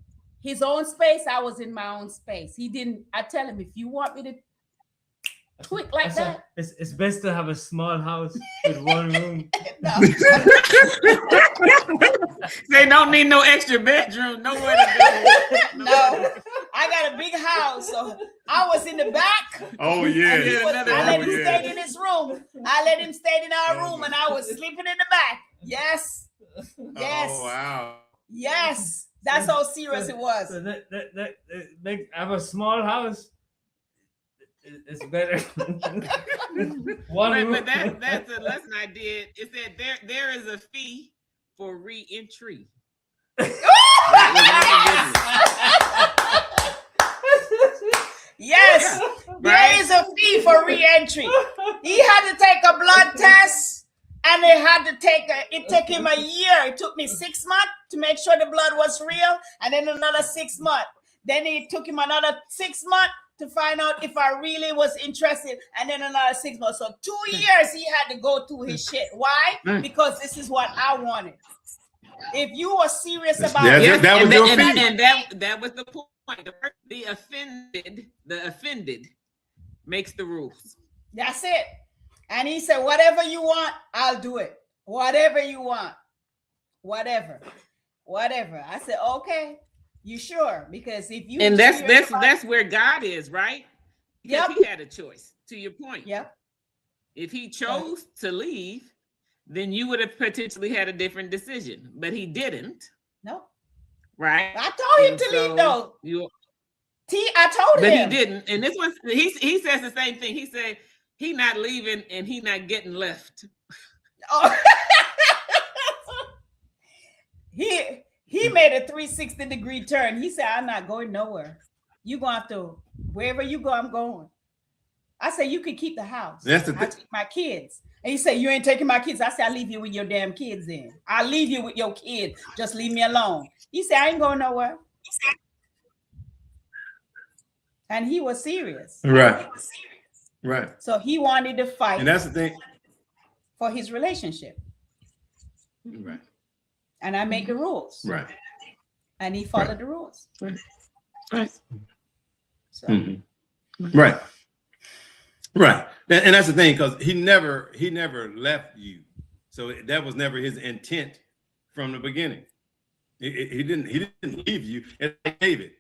[SPEAKER 2] his own space, I was in my own space. He didn't. I tell him, if you want me to tweak like that,
[SPEAKER 1] it's best to have a small house with one room.
[SPEAKER 2] No.
[SPEAKER 3] They don't need no extra bedroom, nowhere to go.
[SPEAKER 2] No, I got a big house, so I was in the back.
[SPEAKER 4] Oh yeah.
[SPEAKER 2] I let him stay in his room. I let him stay in our room, and I was sleeping in the back. Yes. Yes.
[SPEAKER 4] Oh wow.
[SPEAKER 2] Yes. That's how serious it was.
[SPEAKER 1] So have a small house. It's better.
[SPEAKER 3] But that's a lesson I did. It said there is a fee for re-entry.
[SPEAKER 2] Yes, there is a fee for re-entry. He had to take a blood test, and it took him a year. It took me 6 months to make sure the blood was real, and then another 6 months. Then it took him another 6 months to find out if I really was interested, and then another 6 months. So 2 years he had to go through his shit. Why? Because this is what I wanted. If you were serious about it,
[SPEAKER 4] that was your fee.
[SPEAKER 3] And that was the point. The offended makes the rules.
[SPEAKER 2] That's it. And he said, whatever you want, I'll do it. Whatever you want. Whatever. I said, okay. You sure? Because if you
[SPEAKER 3] and that's where God is, right? Because he had a choice. To your point.
[SPEAKER 2] Yep.
[SPEAKER 3] If he chose to leave, then you would have potentially had a different decision. But he didn't.
[SPEAKER 2] No.
[SPEAKER 3] Right?
[SPEAKER 2] I told him to leave though. I told him.
[SPEAKER 3] But he didn't. And this was he says the same thing. He said he not leaving and he not getting left.
[SPEAKER 2] Oh. He made a 360-degree turn. He said, I'm not going nowhere. You're going to have to, wherever you go, I'm going. I said, you can keep the house.
[SPEAKER 4] That's the
[SPEAKER 2] I take my kids. And he said, you ain't taking my kids. I said, I'll leave you with your damn kids in. I'll leave you with your kids. Just leave me alone. He said, I ain't going nowhere. And he was serious.
[SPEAKER 4] Right. Right.
[SPEAKER 2] So he wanted to fight.
[SPEAKER 4] And that's the thing.
[SPEAKER 2] For his relationship.
[SPEAKER 4] Right.
[SPEAKER 2] And I make the rules.
[SPEAKER 4] Right.
[SPEAKER 2] And he followed the rules.
[SPEAKER 3] Right.
[SPEAKER 2] So.
[SPEAKER 4] Mm-hmm. Right. Right. And that's the thing, because he never left you. So that was never his intent from the beginning. He didn't leave you. And David,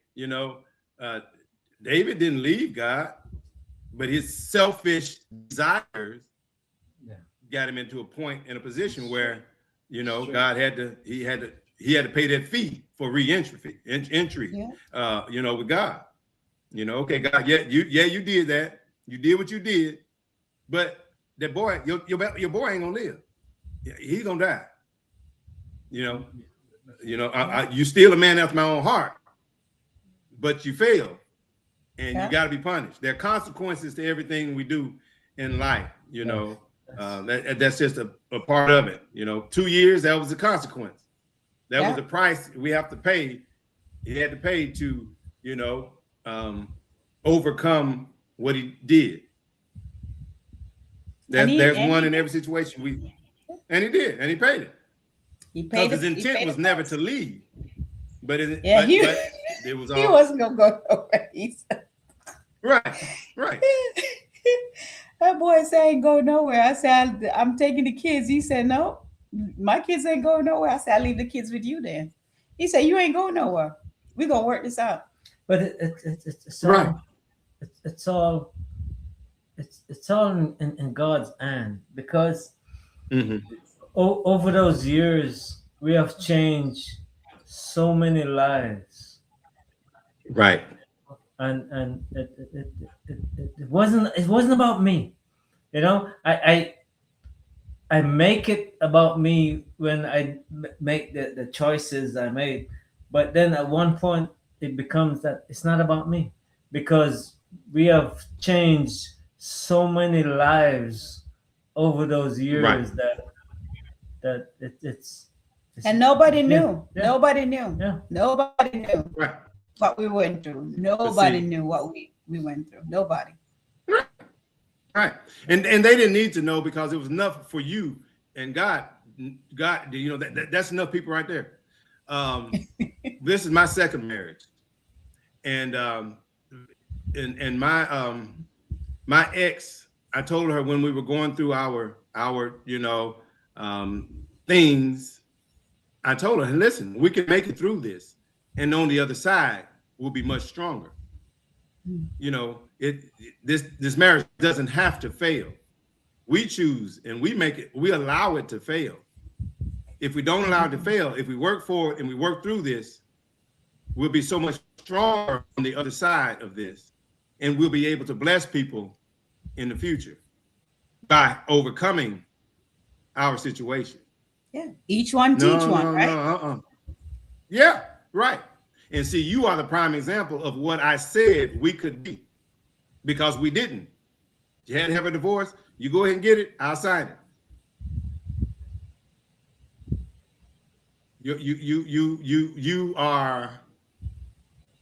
[SPEAKER 4] David didn't leave God, but his selfish desires got him into a point in a position where God had to pay that fee for re-entry, with God. Okay, God, you did that. You did what you did, but that boy, your boy ain't gonna live. He's gonna die. You still a man after my own heart, but you failed, and you got to be punished. There are consequences to everything we do in life. That's just a part of it. 2 years, that was the consequence. That was the price we have to pay. He had to pay to, overcome what he did. There's one in every situation. And he did, and he paid it.
[SPEAKER 2] He paid
[SPEAKER 4] because his intent was never to leave. But it was all,
[SPEAKER 2] he wasn't gonna go nowhere.
[SPEAKER 4] Right.
[SPEAKER 2] That boy said, I ain't go nowhere. I said, I'm taking the kids. He said, no, my kids ain't going nowhere. I said, I'll leave the kids with you then. He said, you ain't going nowhere. We're going to work this out.
[SPEAKER 1] But it's all,
[SPEAKER 4] right.
[SPEAKER 1] It's all in God's hand, because over those years, we have changed so many lives.
[SPEAKER 4] Right.
[SPEAKER 1] And it wasn't about me, I make it about me when I make the choices I made, but then at one point it becomes that it's not about me, because we have changed so many lives over those years that it's
[SPEAKER 2] and nobody knew. Nobody knew.
[SPEAKER 1] Yeah.
[SPEAKER 2] Nobody knew.
[SPEAKER 4] Right.
[SPEAKER 2] What we went through. Nobody knew what we went through. Nobody.
[SPEAKER 4] Right. And they didn't need to know, because it was enough for you and God, that's enough people right there. This is my second marriage. And my ex, I told her when we were going through our things, I told her, listen, we can make it through this, and on the other side, we'll be much stronger. This marriage doesn't have to fail. We choose and we allow it to fail. If we don't allow it to fail, if we work for it and we work through this, we'll be so much stronger on the other side of this, and we'll be able to bless people in the future by overcoming our situation.
[SPEAKER 2] Yeah, each one teach one, right?
[SPEAKER 4] Yeah, right. And see, you are the prime example of what I said we could be, because we didn't. You had to have a divorce. You go ahead and get it. I'll sign it.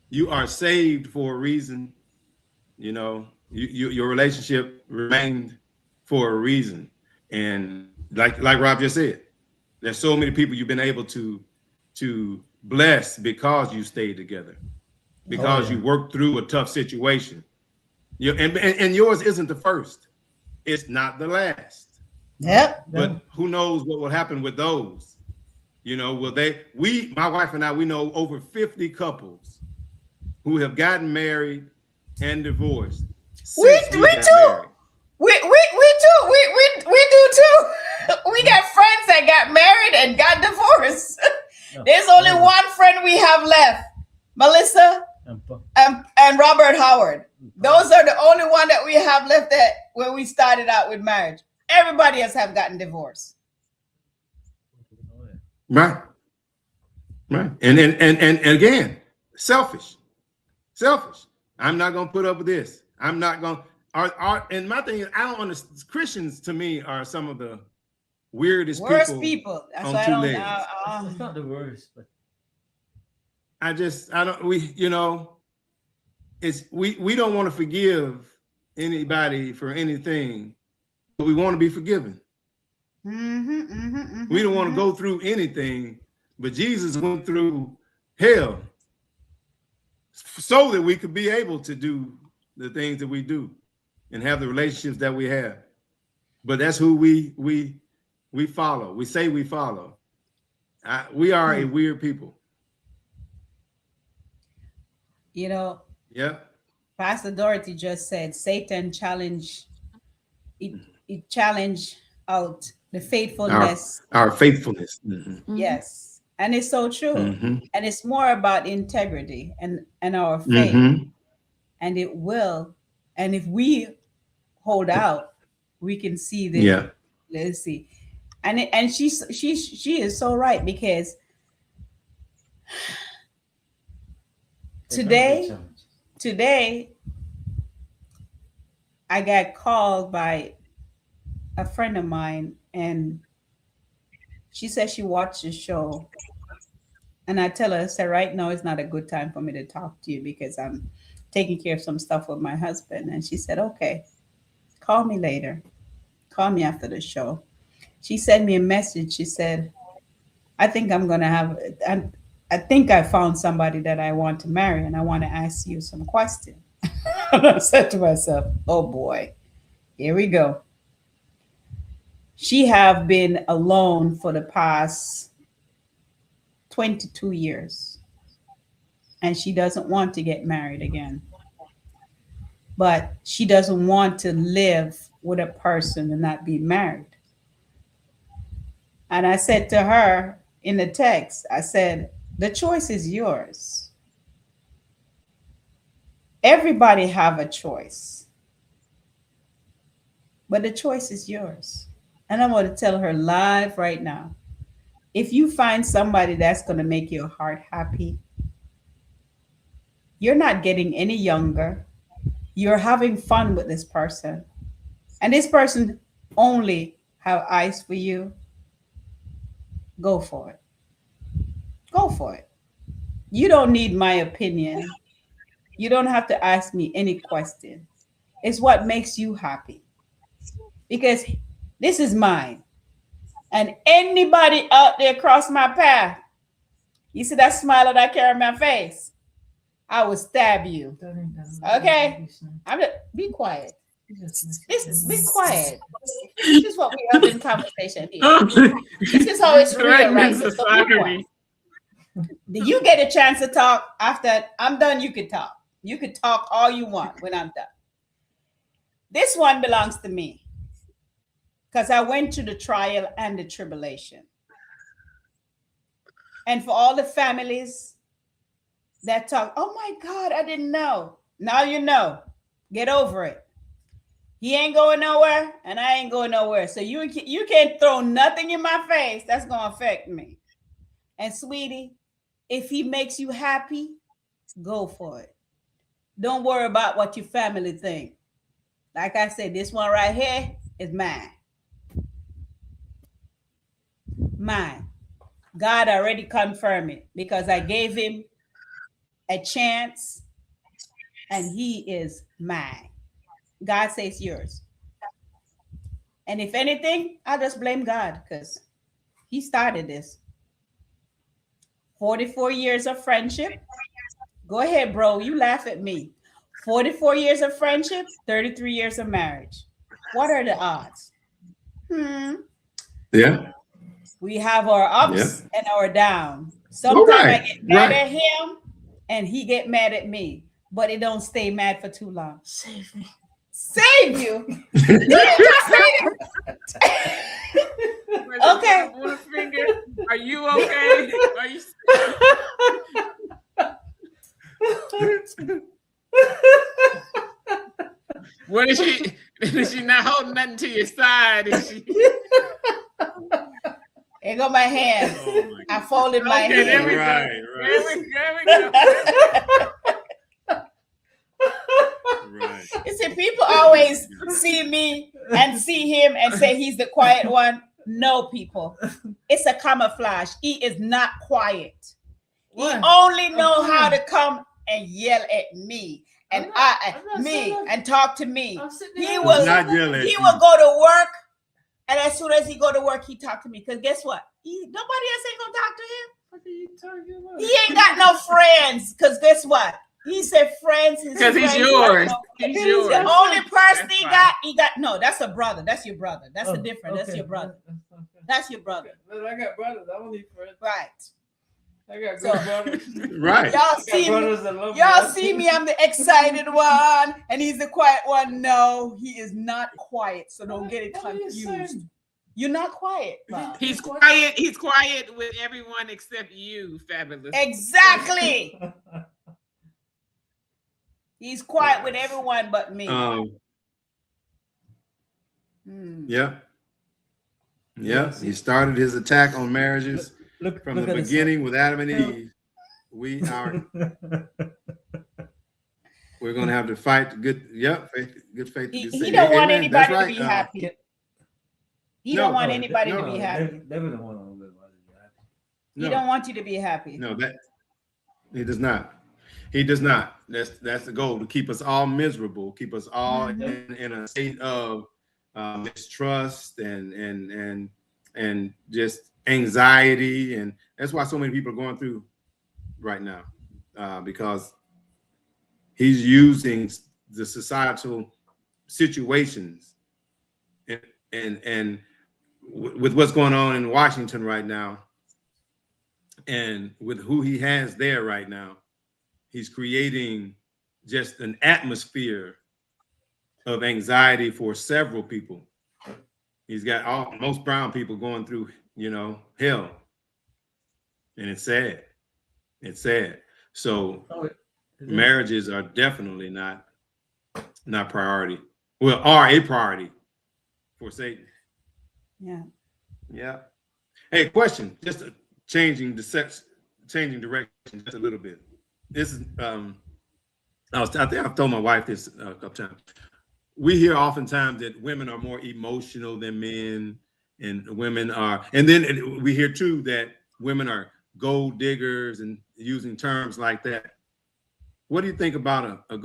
[SPEAKER 4] You are saved for a reason. Your relationship remained for a reason. And like Rob just said, there's so many people you've been able to bless because you stayed together, because you worked through a tough situation. And yours isn't the first. It's not the last.
[SPEAKER 2] Yep.
[SPEAKER 4] But who knows what will happen with those? My wife and I, we know over 50 couples who have gotten married and divorced.
[SPEAKER 2] We too. We do too. We got friends that got married and got divorced. There's only one friend we have left, Melissa and Robert Howard. Those are the only one that we have left that when we started out with marriage. Everybody else have gotten divorced.
[SPEAKER 4] Right. And again, selfish. I'm not gonna put up with this. I'm not gonna. And my thing is, I don't understand. Christians to me are some of the worst people.
[SPEAKER 2] That's
[SPEAKER 4] on
[SPEAKER 2] why
[SPEAKER 4] two
[SPEAKER 2] I
[SPEAKER 4] legs.
[SPEAKER 1] It's not the worst, but
[SPEAKER 4] we don't want to forgive anybody for anything, but we want to be forgiven. We don't want to go through anything, but Jesus went through hell so that we could be able to do the things that we do and have the relationships that we have. But that's who we follow. We say we follow. We are a weird people.
[SPEAKER 2] Yeah. Pastor Dorothy just said Satan challenge out the faithfulness.
[SPEAKER 4] Our faithfulness.
[SPEAKER 3] Mm-hmm.
[SPEAKER 2] Yes. And it's so true.
[SPEAKER 4] Mm-hmm.
[SPEAKER 2] And it's more about integrity and our faith.
[SPEAKER 4] Mm-hmm.
[SPEAKER 2] And it will. And if we hold out, we can see this.
[SPEAKER 4] Yeah.
[SPEAKER 2] Let's see. And she is so right, because today I got called by a friend of mine, and she said she watched the show, and I tell her, I said, right now is not a good time for me to talk to you because I'm taking care of some stuff with my husband. And she said, okay, call me later. Call me after the show. She sent me a message. She said, I think I think I found somebody that I want to marry, and I want to ask you some questions. And I said to myself, oh boy, here we go. She have been alone for the past 22 years, and she doesn't want to get married again. But she doesn't want to live with a person and not be married. And I said to her in the text, I said, the choice is yours. Everybody have a choice, but the choice is yours. And I'm going to tell her live right now, if you find somebody that's going to make your heart happy, you're not getting any younger. You're having fun with this person. And this person only have eyes for you. Go for it. Go for it. You don't need my opinion. You don't have to ask me any question. It's what makes you happy. Because this is mine. And anybody out there cross my path, you see that smile that I carry on my face? I will stab you. Okay? I'm just be quiet. Be quiet. This is what we have in conversation here. This is how it's real, right? So be quiet. You get a chance to talk after I'm done. You can talk. You can talk all you want when I'm done. This one belongs to me because I went through the trial and the tribulation. And for all the families that talk, oh my God, I didn't know. Now you know. Get over it. He ain't going nowhere, and I ain't going nowhere. So you can't throw nothing in my face that's going to affect me. And sweetie, if he makes you happy, go for it. Don't worry about what your family think. Like I said, this one right here is mine. Mine. God already confirmed it because I gave him a chance and he is mine. God says yours. And if anything, I just blame God because he started this. 44 years of friendship. Go ahead, bro. You laugh at me. 44 years of friendship, 33 years of marriage. What are the odds?
[SPEAKER 4] Yeah.
[SPEAKER 2] We have our ups and our downs. Sometimes I get mad at him and he get mad at me, but it don't stay mad for too long. Save me. Save you? Did you just say it? Okay.
[SPEAKER 3] Are you okay? Are you? What is she? Is she not holding nothing to your side? Is she?
[SPEAKER 2] There go my hand. Oh my I folded my hand.
[SPEAKER 3] There we go. There we go.
[SPEAKER 2] Right. You see, people always see me and see him and say he's the quiet one. No, people. It's a camouflage. He is not quiet. What? He only know how to come and yell at me and and talk to me. He will go to work, and as soon as he go to work, he talk to me. Because guess what? Nobody else ain't gonna talk to him. What are you talking about? He ain't got no friends. Because guess what? He said friends.
[SPEAKER 3] Because he's yours. He's yours.
[SPEAKER 2] The only person he got. No, that's a brother. That's your brother. That's the difference. Okay. That's your brother. That's your brother.
[SPEAKER 1] Well, I got brothers. I don't need friends.
[SPEAKER 2] Right.
[SPEAKER 1] I got good brothers.
[SPEAKER 4] Right.
[SPEAKER 2] Y'all see me. I'm the excited one, and he's the quiet one. No, he is not quiet. So don't get it confused. You're not quiet, Bob.
[SPEAKER 3] He's quiet. He's quiet with everyone except you, Fabulous.
[SPEAKER 2] Exactly. He's quiet with everyone but me.
[SPEAKER 4] Yeah. Yeah. He started his attack on marriages from the beginning with Adam and Eve. We're gonna have to fight good faith.
[SPEAKER 2] He don't want anybody to be happy. He don't want anybody to be happy.
[SPEAKER 1] They don't want anybody to be happy.
[SPEAKER 2] He don't want you to be happy.
[SPEAKER 4] No, that he does not. He does not. That's the goal, to keep us all miserable, keep us all in a state of mistrust and just anxiety, and that's why so many people are going through right now, because he's using the societal situations and with what's going on in Washington right now, and with who he has there right now. He's creating just an atmosphere of anxiety for several people. He's got most brown people going through, hell. And it's sad. It's sad. So marriages are definitely not priority. Well, are a priority for Satan.
[SPEAKER 2] Yeah.
[SPEAKER 4] Yeah. Hey, question. Just changing direction just a little bit. This is I think I've told my wife this a couple times. We hear oftentimes that women are more emotional than men, and then we hear too that women are gold diggers and using terms like that. What do you think about I'm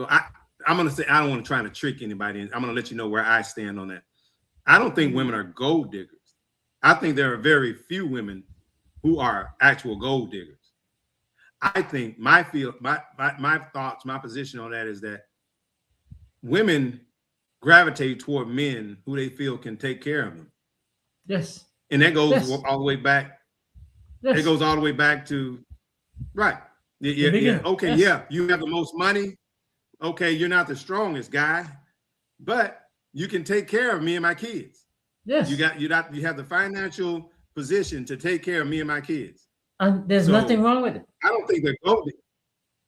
[SPEAKER 4] gonna say, I don't want to try to trick anybody. I'm gonna let you know where I stand on that. I don't think women are gold diggers. I think there are very few women who are actual gold diggers. I think my thoughts, my position on that is that women gravitate toward men who they feel can take care of them.
[SPEAKER 1] Yes.
[SPEAKER 4] And that goes all the way back.
[SPEAKER 1] Yes.
[SPEAKER 4] It goes all the way back to, right. Yeah. Okay. Yes. Yeah. You have the most money. Okay. You're not the strongest guy, but you can take care of me and my kids.
[SPEAKER 1] Yes.
[SPEAKER 4] You have the financial position to take care of me and my kids.
[SPEAKER 1] And there's nothing wrong with it.
[SPEAKER 4] I don't think they're golden.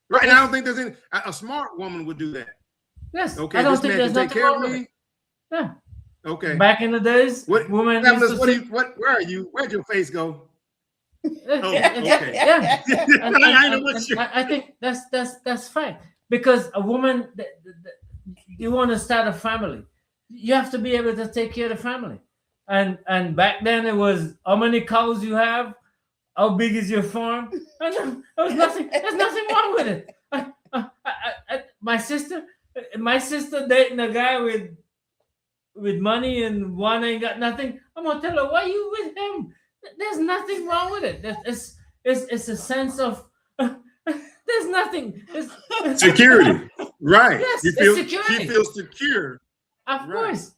[SPEAKER 4] Right. And I don't think there's any, a smart woman would do that.
[SPEAKER 1] Yes.
[SPEAKER 4] Okay.
[SPEAKER 1] I don't
[SPEAKER 4] this
[SPEAKER 1] think
[SPEAKER 4] man
[SPEAKER 1] there's
[SPEAKER 4] can take
[SPEAKER 1] nothing
[SPEAKER 4] care
[SPEAKER 1] wrong
[SPEAKER 4] of
[SPEAKER 1] with
[SPEAKER 4] me.
[SPEAKER 1] it. Yeah.
[SPEAKER 4] Okay.
[SPEAKER 1] Back in the days, women.
[SPEAKER 4] Where are you? Where'd your face go? Oh, okay.
[SPEAKER 1] Yeah. I think that's fine, because a woman, you want to start a family, you have to be able to take care of the family. And back then it was how many cows you have, how big is your farm, and there was nothing. There's nothing wrong with it. My sister dating a guy with money and one ain't got nothing. I'm gonna tell her, why you with him? There's nothing wrong with it. It's a sense of there's nothing. It's
[SPEAKER 4] security, right?
[SPEAKER 1] Yes,
[SPEAKER 4] security. She feels secure.
[SPEAKER 1] Of course.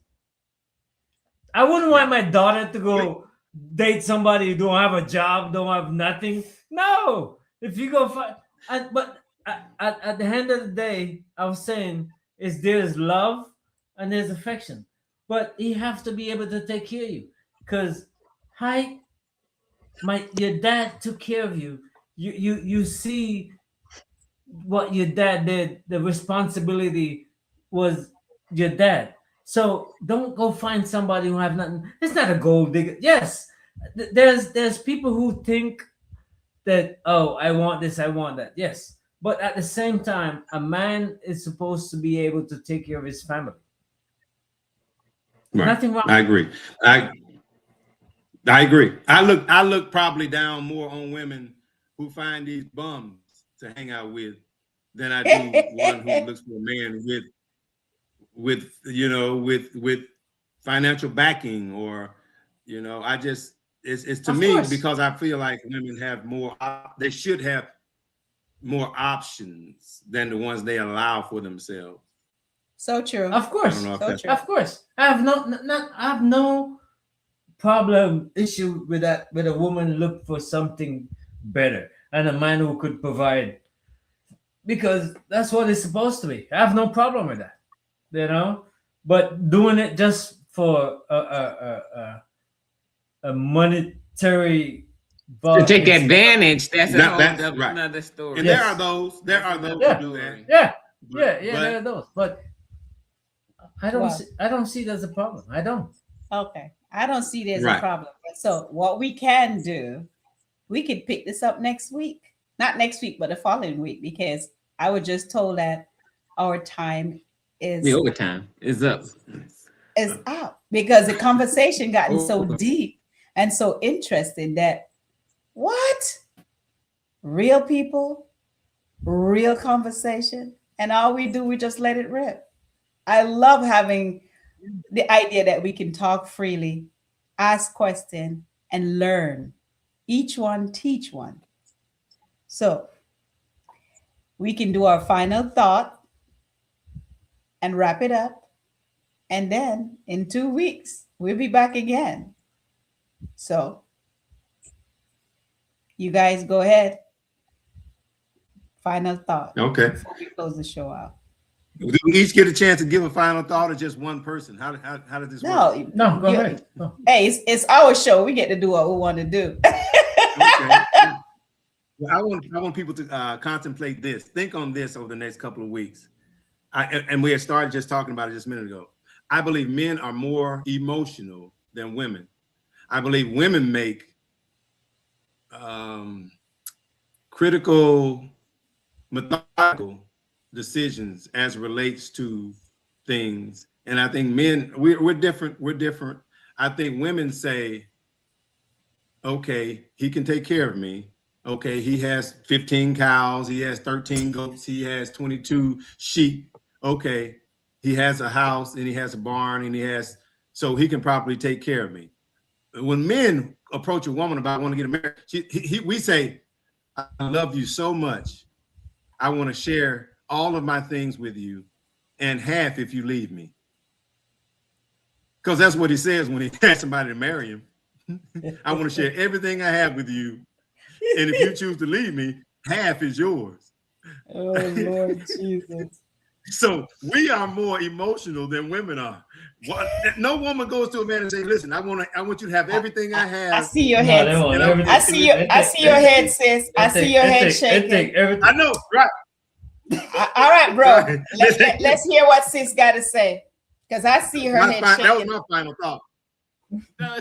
[SPEAKER 1] I wouldn't want my daughter to go date somebody who don't have a job, don't have nothing. No. If you go find, but at the end of the day, I was saying is there's love and there's affection, but he have to be able to take care of you, because your dad took care of you. You see what your dad did. The responsibility was your dad. So don't go find somebody who have nothing. It's not a gold digger. Yes, there's people who think that, oh, I want this, I want that. Yes, but at the same time, a man is supposed to be able to take care of his family.
[SPEAKER 4] Right.
[SPEAKER 1] Nothing wrong.
[SPEAKER 4] I agree. I agree. I look probably down more on women who find these bums to hang out with than I do one who looks for a man with financial backing, or I just it's to me, because I feel like women have more. They should have more options than the ones they allow for themselves.
[SPEAKER 2] So true.
[SPEAKER 1] Of course.
[SPEAKER 4] I don't know if
[SPEAKER 1] Of course. I have no issue with that, with a woman look for something better and a man who could provide, because that's what it's supposed to be. I have no problem with that, but doing it just for a monetary
[SPEAKER 3] to take advantage, that's
[SPEAKER 4] right.
[SPEAKER 3] Another story.
[SPEAKER 4] And there are those who do that.
[SPEAKER 1] Yeah, there are those, but I don't see there's a problem. I don't.
[SPEAKER 2] Okay. I don't see there's a problem. So what we can do, we could pick this up next week. Not next week, but the following week, because I was just told that our time is
[SPEAKER 3] the overtime is up.
[SPEAKER 2] Is up, because the conversation gotten so deep and so interesting that real people, real conversation, and all we do, we just let it rip. I love having the idea that we can talk freely, ask questions, and learn. Each one teach one. So we can do our final thought and wrap it up. And then in 2 weeks, we'll be back again. So you guys go ahead. Final thought.
[SPEAKER 4] Okay.
[SPEAKER 2] Before we close the show out.
[SPEAKER 4] Do we each get a chance to give a final thought, or just one person? How does this work?
[SPEAKER 1] No, go ahead. No.
[SPEAKER 2] Hey, it's our show. We get to do what we want to do.
[SPEAKER 4] Okay. Well, I want people to contemplate this. Think on this over the next couple of weeks. And we had started just talking about it just a minute ago. I believe men are more emotional than women. I believe women make critical, methodical decisions as relates to things. And I think men, we're different. We're different. I think women say, okay, he can take care of me. Okay, he has 15 cows, he has 13 goats, he has 22 sheep. Okay, he has a house and he has a barn and so he can properly take care of me. When men approach a woman about wanting to get married, we say, love you so much. I want to share all of my things with you, and half if you leave me. Because that's what he says when he asks somebody to marry him. I want to share everything I have with you, and if you choose to leave me, half is yours.
[SPEAKER 2] Oh, Lord Jesus.
[SPEAKER 4] So we are more emotional than women are. No woman goes to a man and say, "Listen, I want you to have everything I have."
[SPEAKER 2] I see your head. I see your head, sis. I see your head shaking.
[SPEAKER 4] I know, right?
[SPEAKER 2] All right, bro. Let's hear what sis got to say, because I see her head shaking.
[SPEAKER 4] That was my final thought.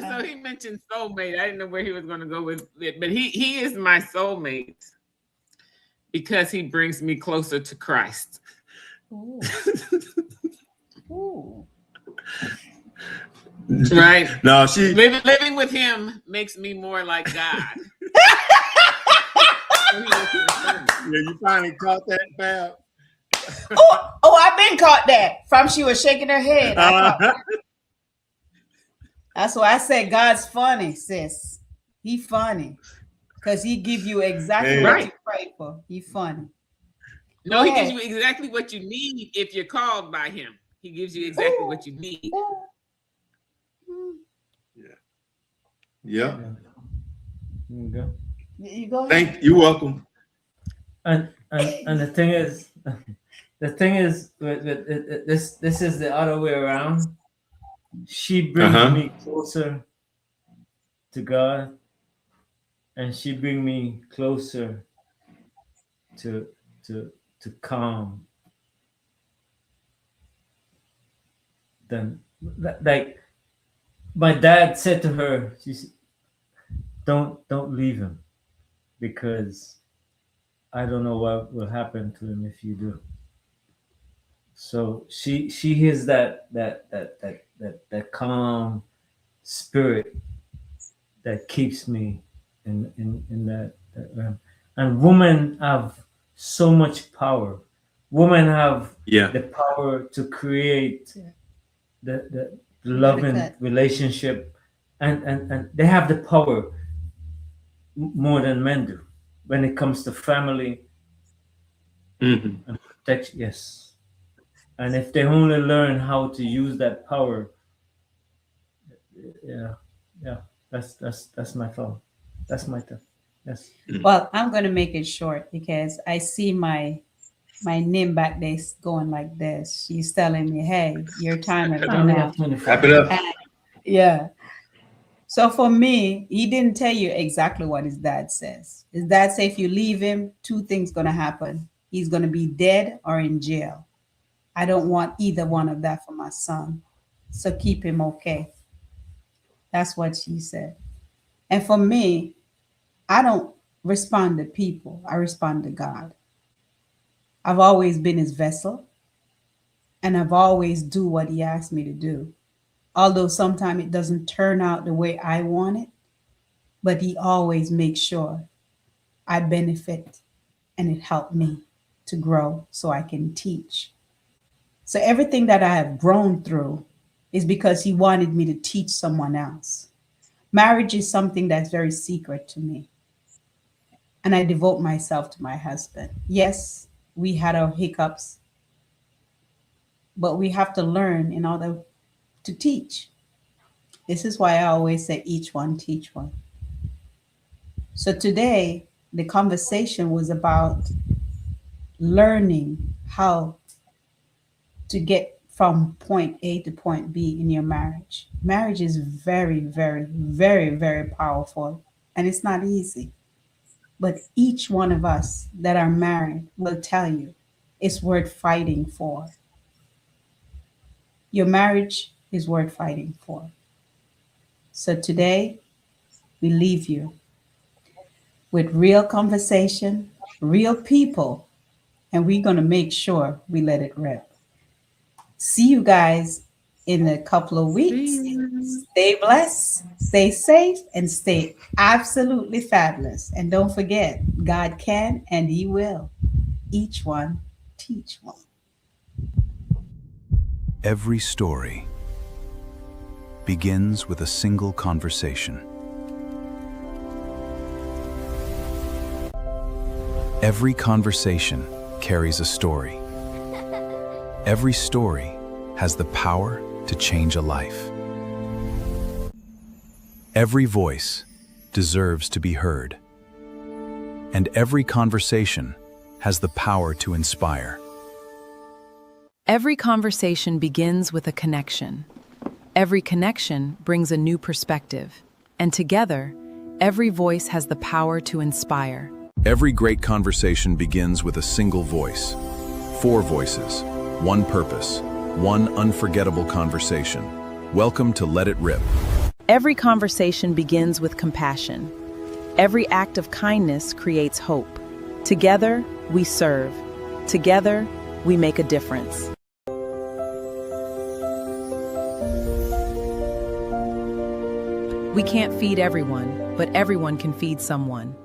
[SPEAKER 3] So he mentioned soulmate. I didn't know where he was going to go with it, but he is my soulmate because he brings me closer to Christ.
[SPEAKER 2] Ooh. Ooh.
[SPEAKER 3] Right?
[SPEAKER 4] No,
[SPEAKER 3] living with him makes me more like God.
[SPEAKER 4] Yeah, you finally caught that, Fab.
[SPEAKER 2] Oh, I've been caught that. From she was shaking her head. That's why I said God's funny, sis. He funny. Because he give you exactly what you prayed for. He funny.
[SPEAKER 3] No, he gives you exactly what you need if you're called by him. He gives you exactly what you need.
[SPEAKER 4] Yeah.
[SPEAKER 1] There you go.
[SPEAKER 2] You go.
[SPEAKER 4] You're welcome.
[SPEAKER 1] And the thing is, this is the other way around. She brings me closer to God, and she brings me closer to calm. Then, like my dad said to her, she said, don't leave him, because I don't know what will happen to him if you do. So she is that calm spirit that keeps me in that realm. And women have so much power. Women have the power to create the loving relationship, and they have the power more than men do when it comes to family and protection. Yes. And if they only learn how to use that power, that's my thought. That's my thought. Yes.
[SPEAKER 2] Well, I'm going to make it short because I see my Nim back there going like this. She's telling me, "Hey, your time has run out."
[SPEAKER 4] Wrap it up.
[SPEAKER 2] Yeah. So for me, he didn't tell you exactly what his dad says. His dad said if you leave him, two things going to happen. He's going to be dead or in jail. I don't want either one of that for my son. So keep him okay. That's what she said. And for me, I don't respond to people. I respond to God. I've always been his vessel, and I've always do what he asked me to do. Although sometimes it doesn't turn out the way I want it, but he always makes sure I benefit and it helped me to grow so I can teach. So everything that I have grown through is because he wanted me to teach someone else. Marriage is something that's very secret to me. And I devote myself to my husband. Yes, we had our hiccups, but we have to learn in order to teach. This is why I always say each one teach one. So today, the conversation was about learning how to get from point A to point B in your marriage. Marriage is very, very, very, very powerful, and it's not easy. But each one of us that are married will tell you it's worth fighting for. Your marriage is worth fighting for. So today, we leave you with real conversation, real people, and we're going to make sure we let it rip. See you guys in a couple of weeks. Stay blessed, stay safe, and stay absolutely fabulous. And don't forget, God can and he will. Each one teach one.
[SPEAKER 5] Every story begins with a single conversation. Every conversation carries a story. Every story has the power to change a life. Every voice deserves to be heard. And every conversation has the power to inspire.
[SPEAKER 6] Every conversation begins with a connection. Every connection brings a new perspective. And together, every voice has the power to inspire.
[SPEAKER 5] Every great conversation begins with a single voice. 4 voices, 1 purpose, 1 unforgettable conversation. Welcome to Let It Rip.
[SPEAKER 6] Every conversation begins with compassion. Every act of kindness creates hope. Together, we serve. Together, we make a difference. We can't feed everyone, but everyone can feed someone.